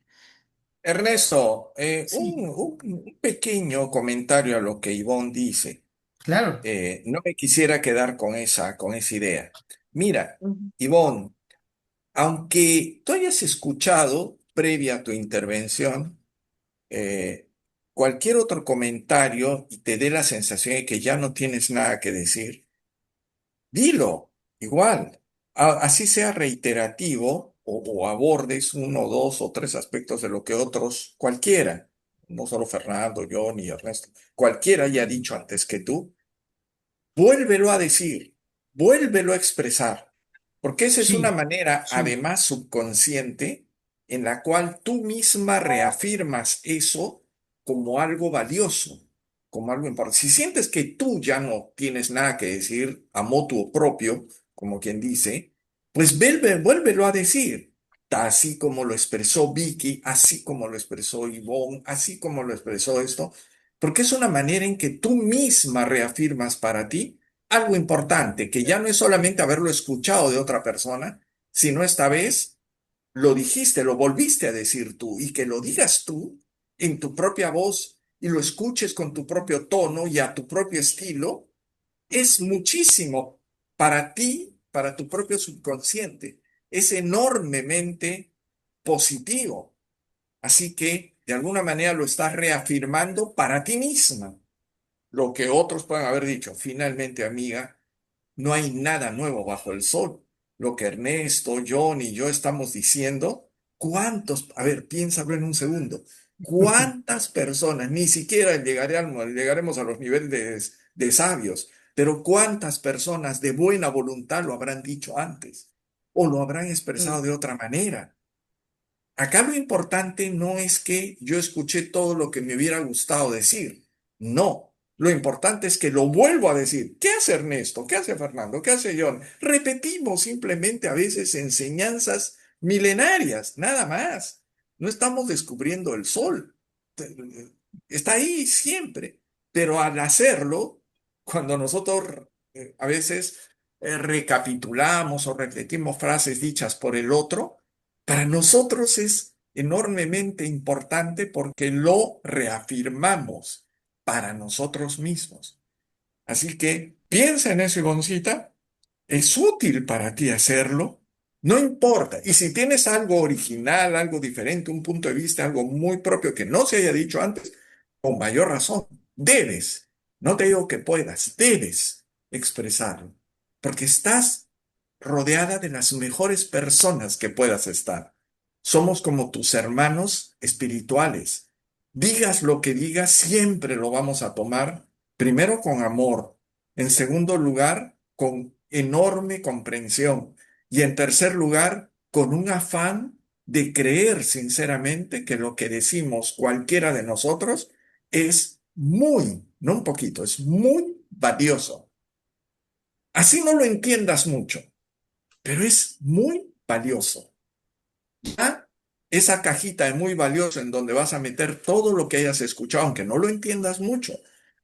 Speaker 5: Ernesto,
Speaker 1: Sí,
Speaker 5: un pequeño comentario a lo que Ivonne dice.
Speaker 1: claro.
Speaker 5: No me quisiera quedar con esa idea. Mira,
Speaker 2: Ujú.
Speaker 5: Ivonne, aunque tú hayas escuchado previa a tu intervención eh, cualquier otro comentario y te dé la sensación de que ya no tienes nada que decir, dilo, igual. Así sea reiterativo o abordes uno, dos o tres aspectos de lo que otros, cualquiera, no solo Fernando, yo ni Ernesto, cualquiera haya dicho antes que tú. Vuélvelo a decir, vuélvelo a expresar, porque esa es una
Speaker 1: Sí,
Speaker 5: manera,
Speaker 1: sí,
Speaker 5: además subconsciente, en la cual tú misma reafirmas eso como algo valioso, como algo importante. Si sientes que tú ya no tienes nada que decir a motu propio, como quien dice, pues vuélvelo a decir, así como lo expresó Vicky, así como lo expresó Ivonne, así como lo expresó esto, porque es una manera en que tú misma reafirmas para ti algo importante, que ya no es solamente haberlo escuchado de otra persona, sino esta vez lo dijiste, lo volviste a decir tú, y que lo digas tú en tu propia voz y lo escuches con tu propio tono y a tu propio estilo, es muchísimo para ti, para tu propio subconsciente. Es enormemente positivo. Así que, de alguna manera, lo estás reafirmando para ti misma. Lo que otros pueden haber dicho, finalmente, amiga, no hay nada nuevo bajo el sol. Lo que Ernesto, John y yo estamos diciendo, ¿cuántos? A ver, piénsalo en un segundo. ¿Cuántas personas, ni siquiera llegaremos a los niveles de sabios, pero cuántas personas de buena voluntad lo habrán dicho antes o lo habrán expresado de otra manera? Acá lo importante no es que yo escuché todo lo que me hubiera gustado decir. No. Lo importante es que lo vuelvo a decir. ¿Qué hace Ernesto? ¿Qué hace Fernando? ¿Qué hace John? Repetimos simplemente a veces enseñanzas milenarias, nada más. no estamos descubriendo el sol. Está ahí siempre. Pero al hacerlo, cuando nosotros a veces recapitulamos o repetimos frases dichas por el otro, para nosotros es enormemente importante porque lo reafirmamos para nosotros mismos. Así que piensa en eso, Ivoncita. Es útil para ti hacerlo. No importa. Y si tienes algo original, algo diferente, un punto de vista, algo muy propio que no se haya dicho antes, con mayor razón, debes. No te digo que puedas, debes expresarlo. Porque estás rodeada de las mejores personas que puedas estar. Somos como tus hermanos espirituales. Digas lo que digas, siempre lo vamos a tomar, primero con amor, en segundo lugar, con enorme comprensión y en tercer lugar, con un afán de creer sinceramente que lo que decimos cualquiera de nosotros es muy, no un poquito, es muy valioso. Así no lo entiendas mucho, pero es muy valioso. ¿Ah? Esa cajita es muy valiosa en donde vas a meter todo lo que hayas escuchado, aunque no lo entiendas mucho.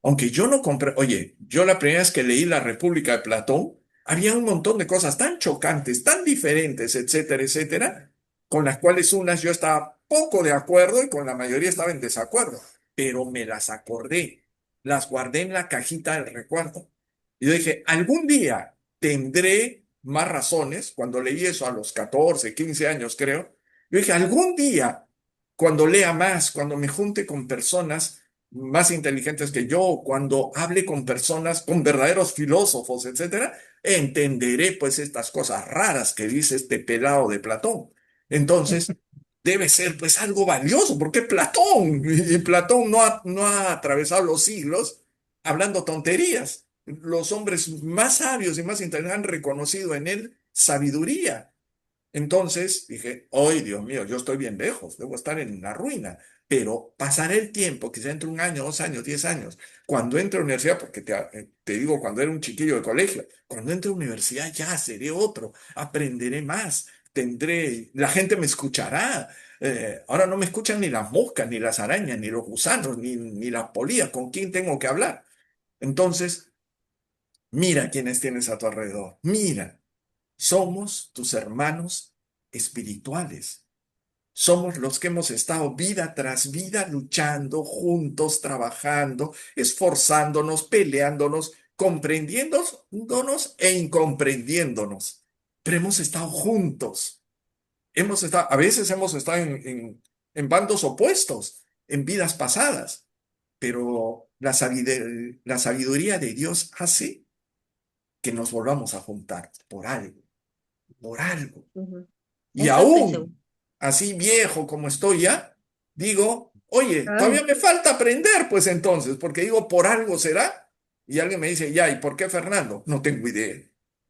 Speaker 5: Aunque yo no compré, oye, yo la primera vez que leí La República de Platón, había un montón de cosas tan chocantes, tan diferentes, etcétera, etcétera, con las cuales unas yo estaba poco de acuerdo y con la mayoría estaba en desacuerdo, pero me las acordé, las guardé en la cajita del recuerdo. Y yo dije, algún día tendré más razones, cuando leí eso a los 14, 15 años, creo. Yo dije, algún día, cuando lea más, cuando me junte con personas más inteligentes que yo, cuando hable con personas, con verdaderos filósofos, etcétera, entenderé pues estas cosas raras que dice este pelado de Platón. Entonces, debe ser pues algo valioso, porque Platón, y Platón no ha atravesado los siglos hablando tonterías. Los hombres más sabios y más inteligentes han reconocido en él sabiduría. Entonces dije, ¡ay, Dios mío! Yo estoy bien lejos, debo estar en la ruina, pero pasará el tiempo, quizá entre un año, 2 años, 10 años, cuando entre a la universidad, porque te digo, cuando era un chiquillo de colegio, cuando entre a la universidad ya seré otro, aprenderé más, la gente me escuchará. Ahora no me escuchan ni las moscas, ni las arañas, ni los gusanos, ni las polillas, ¿con quién tengo que hablar? Entonces, mira quiénes tienes a tu alrededor, mira. Somos tus hermanos espirituales. Somos los que hemos estado vida tras vida luchando juntos, trabajando, esforzándonos, peleándonos, comprendiéndonos e incomprendiéndonos. Pero hemos estado juntos. A veces hemos estado en bandos opuestos, en vidas pasadas, pero la sabiduría de Dios hace que nos volvamos a juntar por algo, por algo.
Speaker 2: Ujú.
Speaker 5: Y
Speaker 2: Eso estoy seguro.
Speaker 5: aún así viejo como estoy ya, digo, oye, todavía
Speaker 2: Ay,
Speaker 5: me falta aprender, pues entonces, porque digo, por algo será. Y alguien me dice, ya, ¿y por qué Fernando? No tengo idea.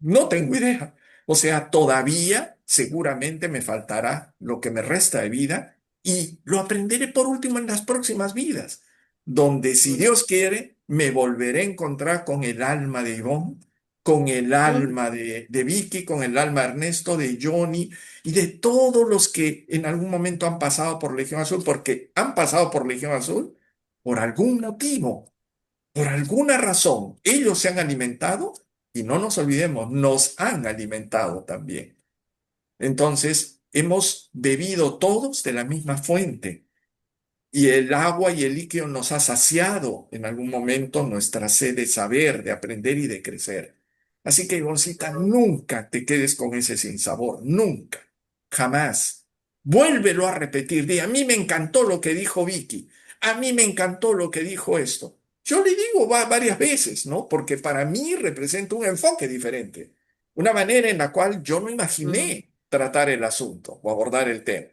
Speaker 5: No tengo idea. O sea, todavía seguramente me faltará lo que me resta de vida y lo aprenderé por último en las próximas vidas, donde si
Speaker 2: mm,
Speaker 5: Dios quiere, me volveré a encontrar con el alma de Ivonne, con el
Speaker 2: mm,
Speaker 5: alma de Vicky, con el alma de Ernesto, de Johnny y de todos los que en algún momento han pasado por Legión Azul, porque han pasado por Legión Azul por algún motivo, por alguna razón. Ellos se han alimentado y no nos olvidemos, nos han alimentado también. Entonces, hemos bebido todos de la misma fuente y el agua y el líquido nos ha saciado en algún momento nuestra sed de saber, de aprender y de crecer. Así que, Ivoncita, nunca te quedes con ese sinsabor, nunca, jamás. Vuélvelo a repetir, a mí me encantó lo que dijo Vicky, a mí me encantó lo que dijo esto. Yo le digo varias veces, ¿no? Porque para mí representa un enfoque diferente, una manera en la cual yo no
Speaker 2: ujú,
Speaker 5: imaginé tratar el asunto o abordar el tema.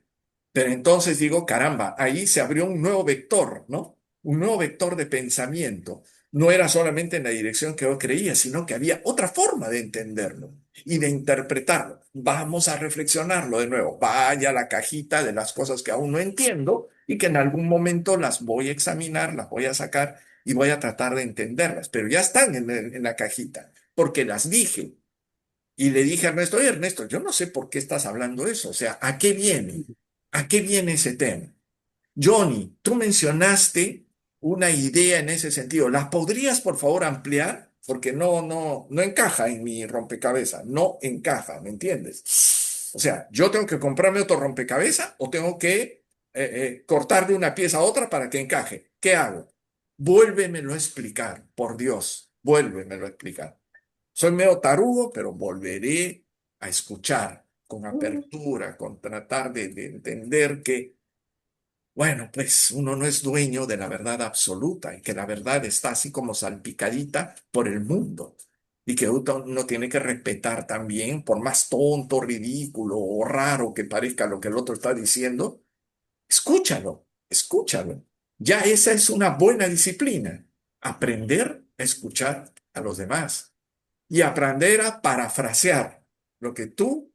Speaker 5: Pero entonces digo, caramba, ahí se abrió un nuevo vector, ¿no? Un nuevo vector de pensamiento. No era solamente en la dirección que yo creía, sino que había otra forma de entenderlo y de interpretarlo. Vamos a reflexionarlo de nuevo. Vaya a la cajita de las cosas que aún no entiendo y que en algún momento las voy a examinar, las voy a sacar y voy a tratar de entenderlas. Pero ya están en la cajita, porque las dije. Y le dije a Ernesto, oye Ernesto, yo no sé por qué estás hablando eso. O sea, ¿a qué viene? ¿A qué viene ese tema? Johnny, tú mencionaste una idea en ese sentido. ¿La podrías, por favor, ampliar? Porque no encaja en mi rompecabezas. No encaja, ¿me entiendes? O sea, ¿yo tengo que comprarme otro rompecabezas o tengo que cortar de una pieza a otra para que encaje? ¿Qué hago? Vuélvemelo a explicar, por Dios, vuélvemelo a explicar. Soy medio tarugo, pero volveré a escuchar con apertura, con tratar de entender que bueno, pues uno no es dueño de la verdad absoluta y que la verdad está así como salpicadita por el mundo y que uno tiene que respetar también, por más tonto, ridículo o raro que parezca lo que el otro está diciendo, escúchalo, escúchalo. Ya esa es una buena disciplina, aprender a escuchar a los demás y aprender a parafrasear lo que tú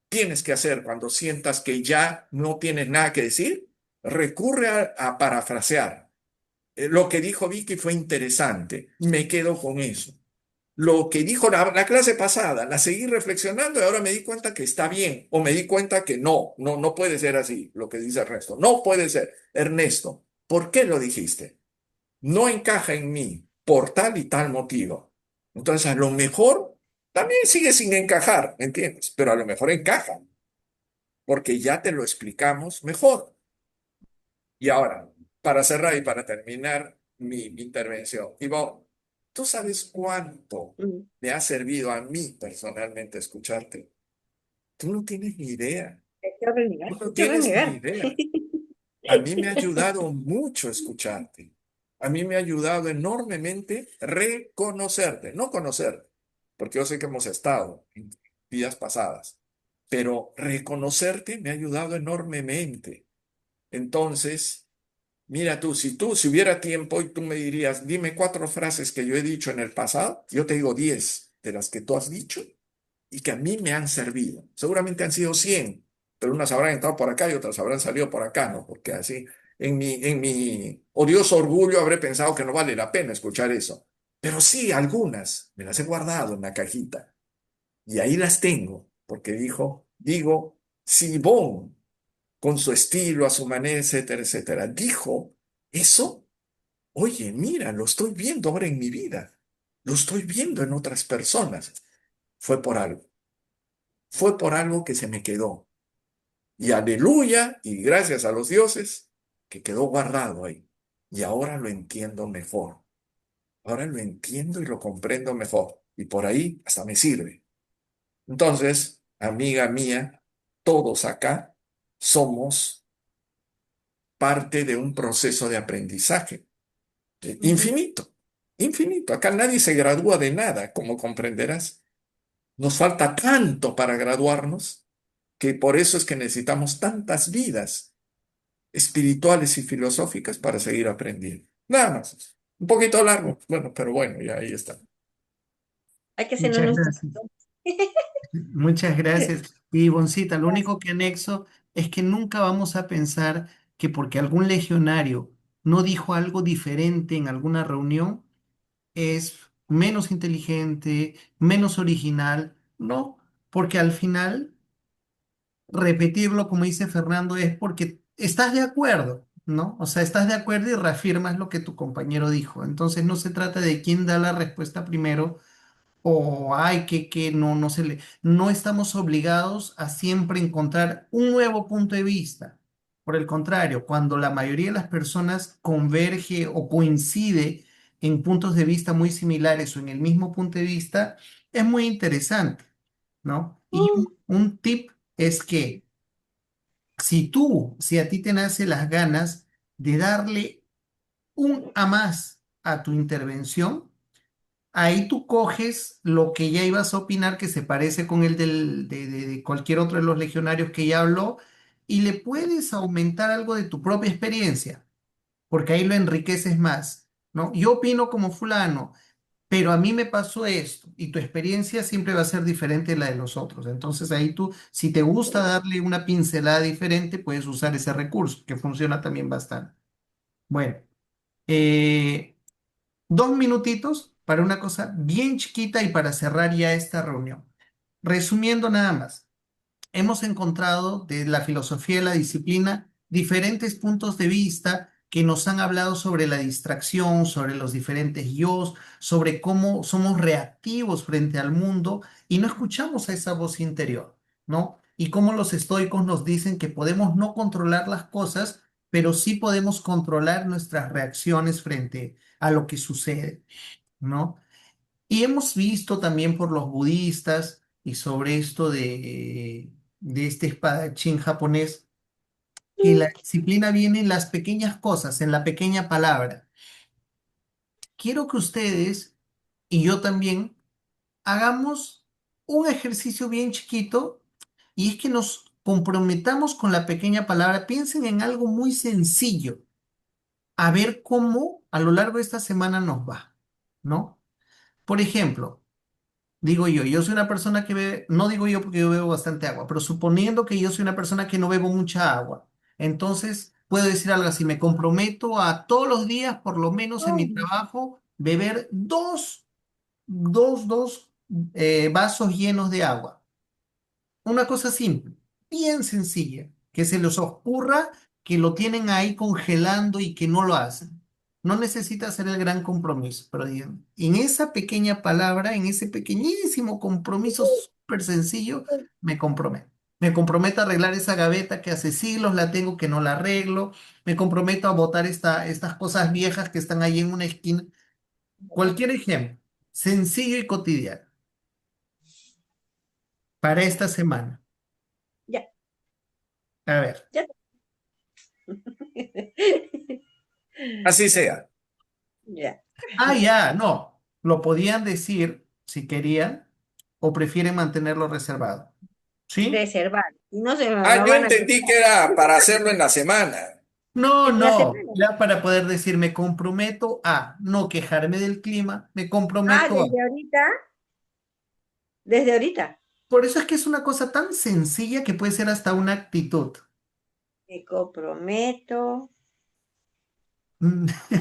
Speaker 5: tienes que hacer cuando sientas que ya no tienes nada que decir. Recurre a parafrasear. Lo que dijo Vicky fue interesante. Me quedo con eso. Lo que dijo la clase pasada, la seguí reflexionando y ahora me di cuenta que está bien. O me di cuenta que no puede ser así, lo que dice Ernesto. No puede ser. Ernesto, ¿por qué lo dijiste? No encaja en mí por tal y tal motivo. Entonces, a lo mejor también sigue sin encajar, ¿me entiendes? Pero a lo mejor encaja porque ya te lo explicamos mejor. Y ahora, para cerrar y para terminar mi intervención, Ivonne, ¿tú sabes cuánto
Speaker 2: Mm.
Speaker 5: me ha servido a mí personalmente escucharte? Tú no tienes ni idea,
Speaker 2: Hay que renegar,
Speaker 5: tú no
Speaker 2: hay que
Speaker 5: tienes ni
Speaker 2: renegar.
Speaker 5: idea. A mí me ha ayudado mucho escucharte. A mí me ha ayudado enormemente reconocerte, no conocerte, porque yo sé que hemos estado en vidas pasadas, pero reconocerte me ha ayudado enormemente. Entonces, mira tú, si hubiera tiempo y tú me dirías, dime 4 frases que yo he dicho en el pasado, yo te digo 10 de las que tú has dicho y que a mí me han servido. Seguramente han sido 100, pero unas habrán entrado por acá y otras habrán salido por acá, ¿no? Porque así, en mi odioso orgullo habré pensado que no vale la pena escuchar eso. Pero sí, algunas me las he guardado en la cajita y ahí las tengo, porque digo, si Bon con su estilo, a su manera, etcétera, etcétera. Dijo eso, oye, mira, lo estoy viendo ahora en mi vida, lo estoy viendo en otras personas. Fue por algo, fue por algo que se me quedó. Y aleluya, y gracias a los dioses, que quedó guardado ahí. Y ahora lo entiendo mejor. Ahora lo entiendo y lo comprendo mejor. Y por ahí hasta me sirve. Entonces, amiga mía, todos acá somos parte de un proceso de aprendizaje
Speaker 2: Ujú.
Speaker 5: infinito, infinito. Acá nadie se gradúa de nada, como comprenderás. Nos falta tanto para graduarnos que por eso es que necesitamos tantas vidas espirituales y filosóficas para seguir aprendiendo. Nada más. Un poquito largo, bueno, pero bueno, ya ahí está.
Speaker 2: Hay que hacernos
Speaker 1: Muchas
Speaker 2: nuestros.
Speaker 1: gracias. Muchas gracias. Y Ivoncita, lo único que anexo es que nunca vamos a pensar que porque algún legionario no dijo algo diferente en alguna reunión, es menos inteligente, menos original. No, porque al final repetirlo, como dice Fernando, es porque estás de acuerdo, ¿no? O sea, estás de acuerdo y reafirmas lo que tu compañero dijo. Entonces no se trata de quién da la respuesta primero o ay, que no se le, no estamos obligados a siempre encontrar un nuevo punto de vista. Por el contrario, cuando la mayoría de las personas converge o coincide en puntos de vista muy similares o en el mismo punto de vista, es muy interesante, ¿no? Y
Speaker 2: Mm.
Speaker 1: un tip es que si a ti te nace las ganas de darle un a más a tu intervención, ahí tú coges lo que ya ibas a opinar que se parece con el de cualquier otro de los legionarios que ya habló y le puedes aumentar algo de tu propia experiencia, porque ahí lo enriqueces más, ¿no? Yo opino como fulano, pero a mí me pasó esto y tu experiencia siempre va a ser diferente de la de los otros. Entonces ahí tú, si te gusta darle una pincelada diferente, puedes usar ese recurso, que funciona también bastante. Bueno. eh, 2 minutitos para una cosa bien chiquita y para cerrar ya esta reunión. Resumiendo nada más, hemos encontrado de la filosofía de la disciplina diferentes puntos de vista que nos han hablado sobre la distracción, sobre los diferentes yos, sobre cómo somos reactivos frente al mundo y no escuchamos a esa voz interior, ¿no? Y cómo los estoicos nos dicen que podemos no controlar las cosas, pero sí podemos controlar nuestras reacciones frente a lo que sucede, ¿no? Y hemos visto también por los budistas y sobre esto de este espadachín japonés, que la disciplina viene en las pequeñas cosas, en la pequeña palabra. Quiero que ustedes y yo también hagamos un ejercicio bien chiquito y es que nos comprometamos con la pequeña palabra. Piensen en algo muy sencillo, a ver cómo a lo largo de esta semana nos va, ¿no? Por ejemplo, digo yo soy una persona que bebe, no digo yo porque yo bebo bastante agua, pero suponiendo que yo soy una persona que no bebo mucha agua, entonces puedo decir algo así, me comprometo a todos los días, por lo menos en mi trabajo, beber dos vasos llenos de agua. Una cosa simple, bien sencilla, que se les ocurra que lo tienen ahí congelando y que no lo hacen. No necesita hacer el gran compromiso, pero digan, en esa pequeña palabra, en ese pequeñísimo compromiso súper sencillo, me comprometo. Me comprometo a arreglar esa gaveta que hace siglos la tengo que no la arreglo. Me comprometo a botar estas cosas viejas que están ahí en una esquina. Cualquier ejemplo, sencillo y cotidiano, para esta semana.
Speaker 2: Ya,
Speaker 1: A ver.
Speaker 2: ya.
Speaker 5: Así sea.
Speaker 2: Ya.
Speaker 1: Ah, ya, no. Lo podían decir si querían o prefieren mantenerlo reservado. ¿Sí?
Speaker 2: Reservar. Y no se
Speaker 5: Ah,
Speaker 2: lo
Speaker 5: yo
Speaker 2: van a
Speaker 5: entendí que
Speaker 2: aceptar.
Speaker 5: era para hacerlo en la semana.
Speaker 1: No,
Speaker 2: En la
Speaker 1: no.
Speaker 2: semana.
Speaker 1: Ya para poder decir, me comprometo a no quejarme del clima, me
Speaker 2: Ah,
Speaker 1: comprometo a...
Speaker 2: desde ahorita. Desde ahorita.
Speaker 1: Por eso es que es una cosa tan sencilla que puede ser hasta una actitud.
Speaker 2: Me comprometo.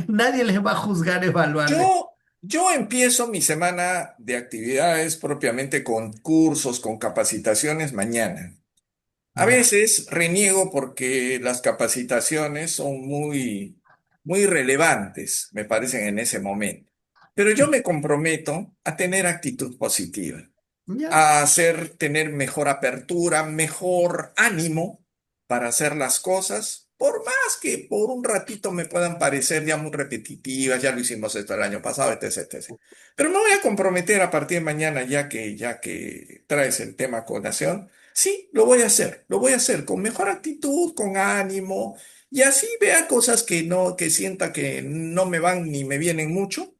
Speaker 1: Nadie les va a juzgar, evaluar de...
Speaker 5: Yo empiezo mi semana de actividades propiamente con cursos, con capacitaciones mañana. A
Speaker 1: Ya,
Speaker 5: veces reniego porque las capacitaciones son muy relevantes, me parecen en ese momento. Pero yo me comprometo a tener actitud positiva,
Speaker 1: ya,
Speaker 5: a tener mejor apertura, mejor ánimo para hacer las cosas, por más que por un ratito me puedan parecer ya muy repetitivas, ya lo hicimos esto el año pasado, etc, etc. Pero me voy a comprometer a partir de mañana, ya que traes el tema a colación. Sí, lo voy a hacer con mejor actitud, con ánimo, y así vea cosas que no, que sienta que no me van ni me vienen mucho,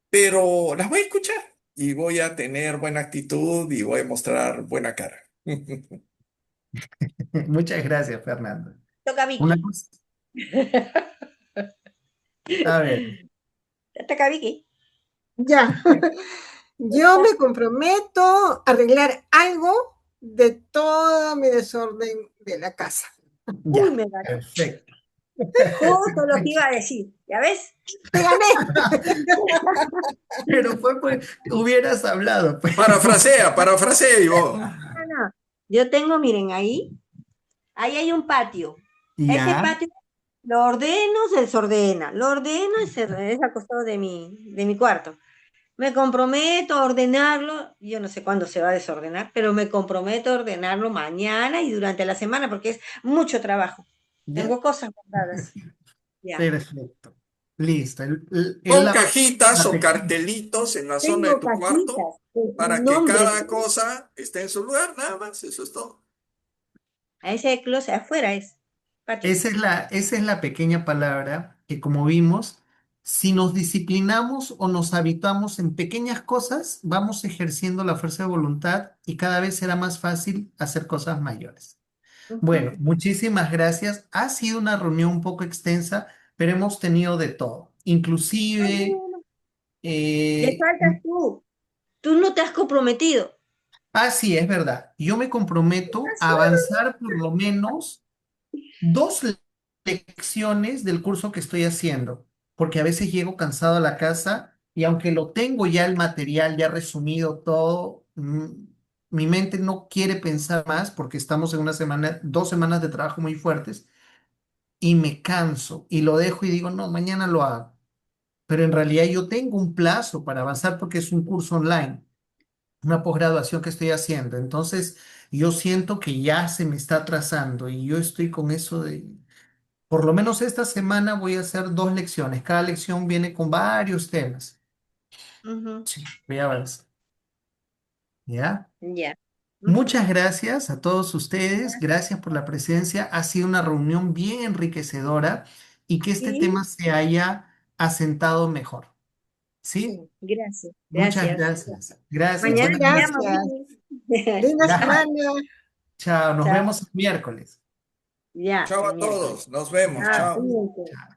Speaker 5: pero las voy a escuchar y voy a tener buena actitud y voy a mostrar buena cara.
Speaker 1: muchas gracias, Fernando.
Speaker 2: Toca
Speaker 1: Una
Speaker 2: Vicky.
Speaker 1: cosa, a ver,
Speaker 2: Toca Vicky.
Speaker 3: Ya. Yo me comprometo a arreglar algo de todo mi desorden de la casa.
Speaker 2: Uy,
Speaker 1: ya,
Speaker 2: me ganó.
Speaker 1: perfecto.
Speaker 2: Justo lo que iba a decir. ¿Ya ves?
Speaker 3: ¡Te gané!
Speaker 1: Pero fue pues, hubieras hablado, pues.
Speaker 5: Parafrasea, Ivonne.
Speaker 2: No, no. Yo tengo, miren, ahí hay un patio. Ese
Speaker 1: Ya,
Speaker 2: patio lo ordeno, se desordena. Lo ordeno y se es al costado de mi cuarto. Me comprometo a ordenarlo. Yo no sé cuándo se va a desordenar, pero me comprometo a ordenarlo mañana y durante la semana porque es mucho trabajo.
Speaker 1: ya,
Speaker 2: Tengo cosas guardadas. Ya.
Speaker 1: perfecto. Listo.
Speaker 5: Pon cajitas
Speaker 1: La
Speaker 5: o
Speaker 1: pequeña.
Speaker 5: cartelitos en la zona de
Speaker 2: Tengo
Speaker 5: tu cuarto
Speaker 2: cajitas con
Speaker 5: para que
Speaker 2: nombres.
Speaker 5: cada cosa esté en su lugar, nada más, eso es todo.
Speaker 2: A ese closet afuera es patio.
Speaker 1: Esa es la pequeña palabra que, como vimos, si nos disciplinamos o nos habituamos en pequeñas cosas, vamos ejerciendo la fuerza de voluntad y cada vez será más fácil hacer cosas mayores. Bueno,
Speaker 2: Ujú.
Speaker 1: muchísimas gracias. Ha sido una reunión un poco extensa, pero hemos tenido de todo.
Speaker 2: Ah,
Speaker 1: Inclusive,
Speaker 2: bueno. Le
Speaker 1: eh,
Speaker 2: faltas tú. Tú no te has comprometido.
Speaker 1: sí, es verdad. Yo me comprometo
Speaker 2: Estás
Speaker 1: a
Speaker 2: solo.
Speaker 1: avanzar por lo menos dos lecciones del curso que estoy haciendo, porque a veces llego cansado a la casa y aunque lo tengo ya el material, ya resumido todo, mi mente no quiere pensar más porque estamos en una semana, 2 semanas de trabajo muy fuertes y me canso y lo dejo y digo, no, mañana lo hago. Pero en realidad yo tengo un plazo para avanzar porque es un curso online, una posgraduación que estoy haciendo. Entonces, yo siento que ya se me está atrasando y yo estoy con eso de, por lo menos esta semana voy a hacer 2 lecciones. Cada lección viene con varios temas.
Speaker 2: Ujú.
Speaker 1: Sí, voy a avanzar. ¿Ya?
Speaker 2: Ya. Ujú.
Speaker 1: Muchas gracias a todos ustedes. Gracias por la presencia. Ha sido una reunión bien enriquecedora y que este
Speaker 2: Sí,
Speaker 1: tema se haya asentado mejor. ¿Sí?
Speaker 2: sí, gracias,
Speaker 1: Muchas
Speaker 2: gracias.
Speaker 1: gracias. Gracias.
Speaker 2: Mañana
Speaker 1: Buenas
Speaker 2: te
Speaker 1: noches.
Speaker 2: llamo,
Speaker 3: Gracias.
Speaker 2: Vicky.
Speaker 3: Linda
Speaker 1: Ya.
Speaker 3: semana.
Speaker 1: Chao. Nos
Speaker 2: Chao.
Speaker 1: vemos el miércoles.
Speaker 2: Ya,
Speaker 5: Chao
Speaker 2: el
Speaker 5: a
Speaker 2: miércoles.
Speaker 5: todos, nos vemos,
Speaker 2: Ah,
Speaker 1: Chao.
Speaker 5: chao.
Speaker 2: cuídense.
Speaker 1: Chao.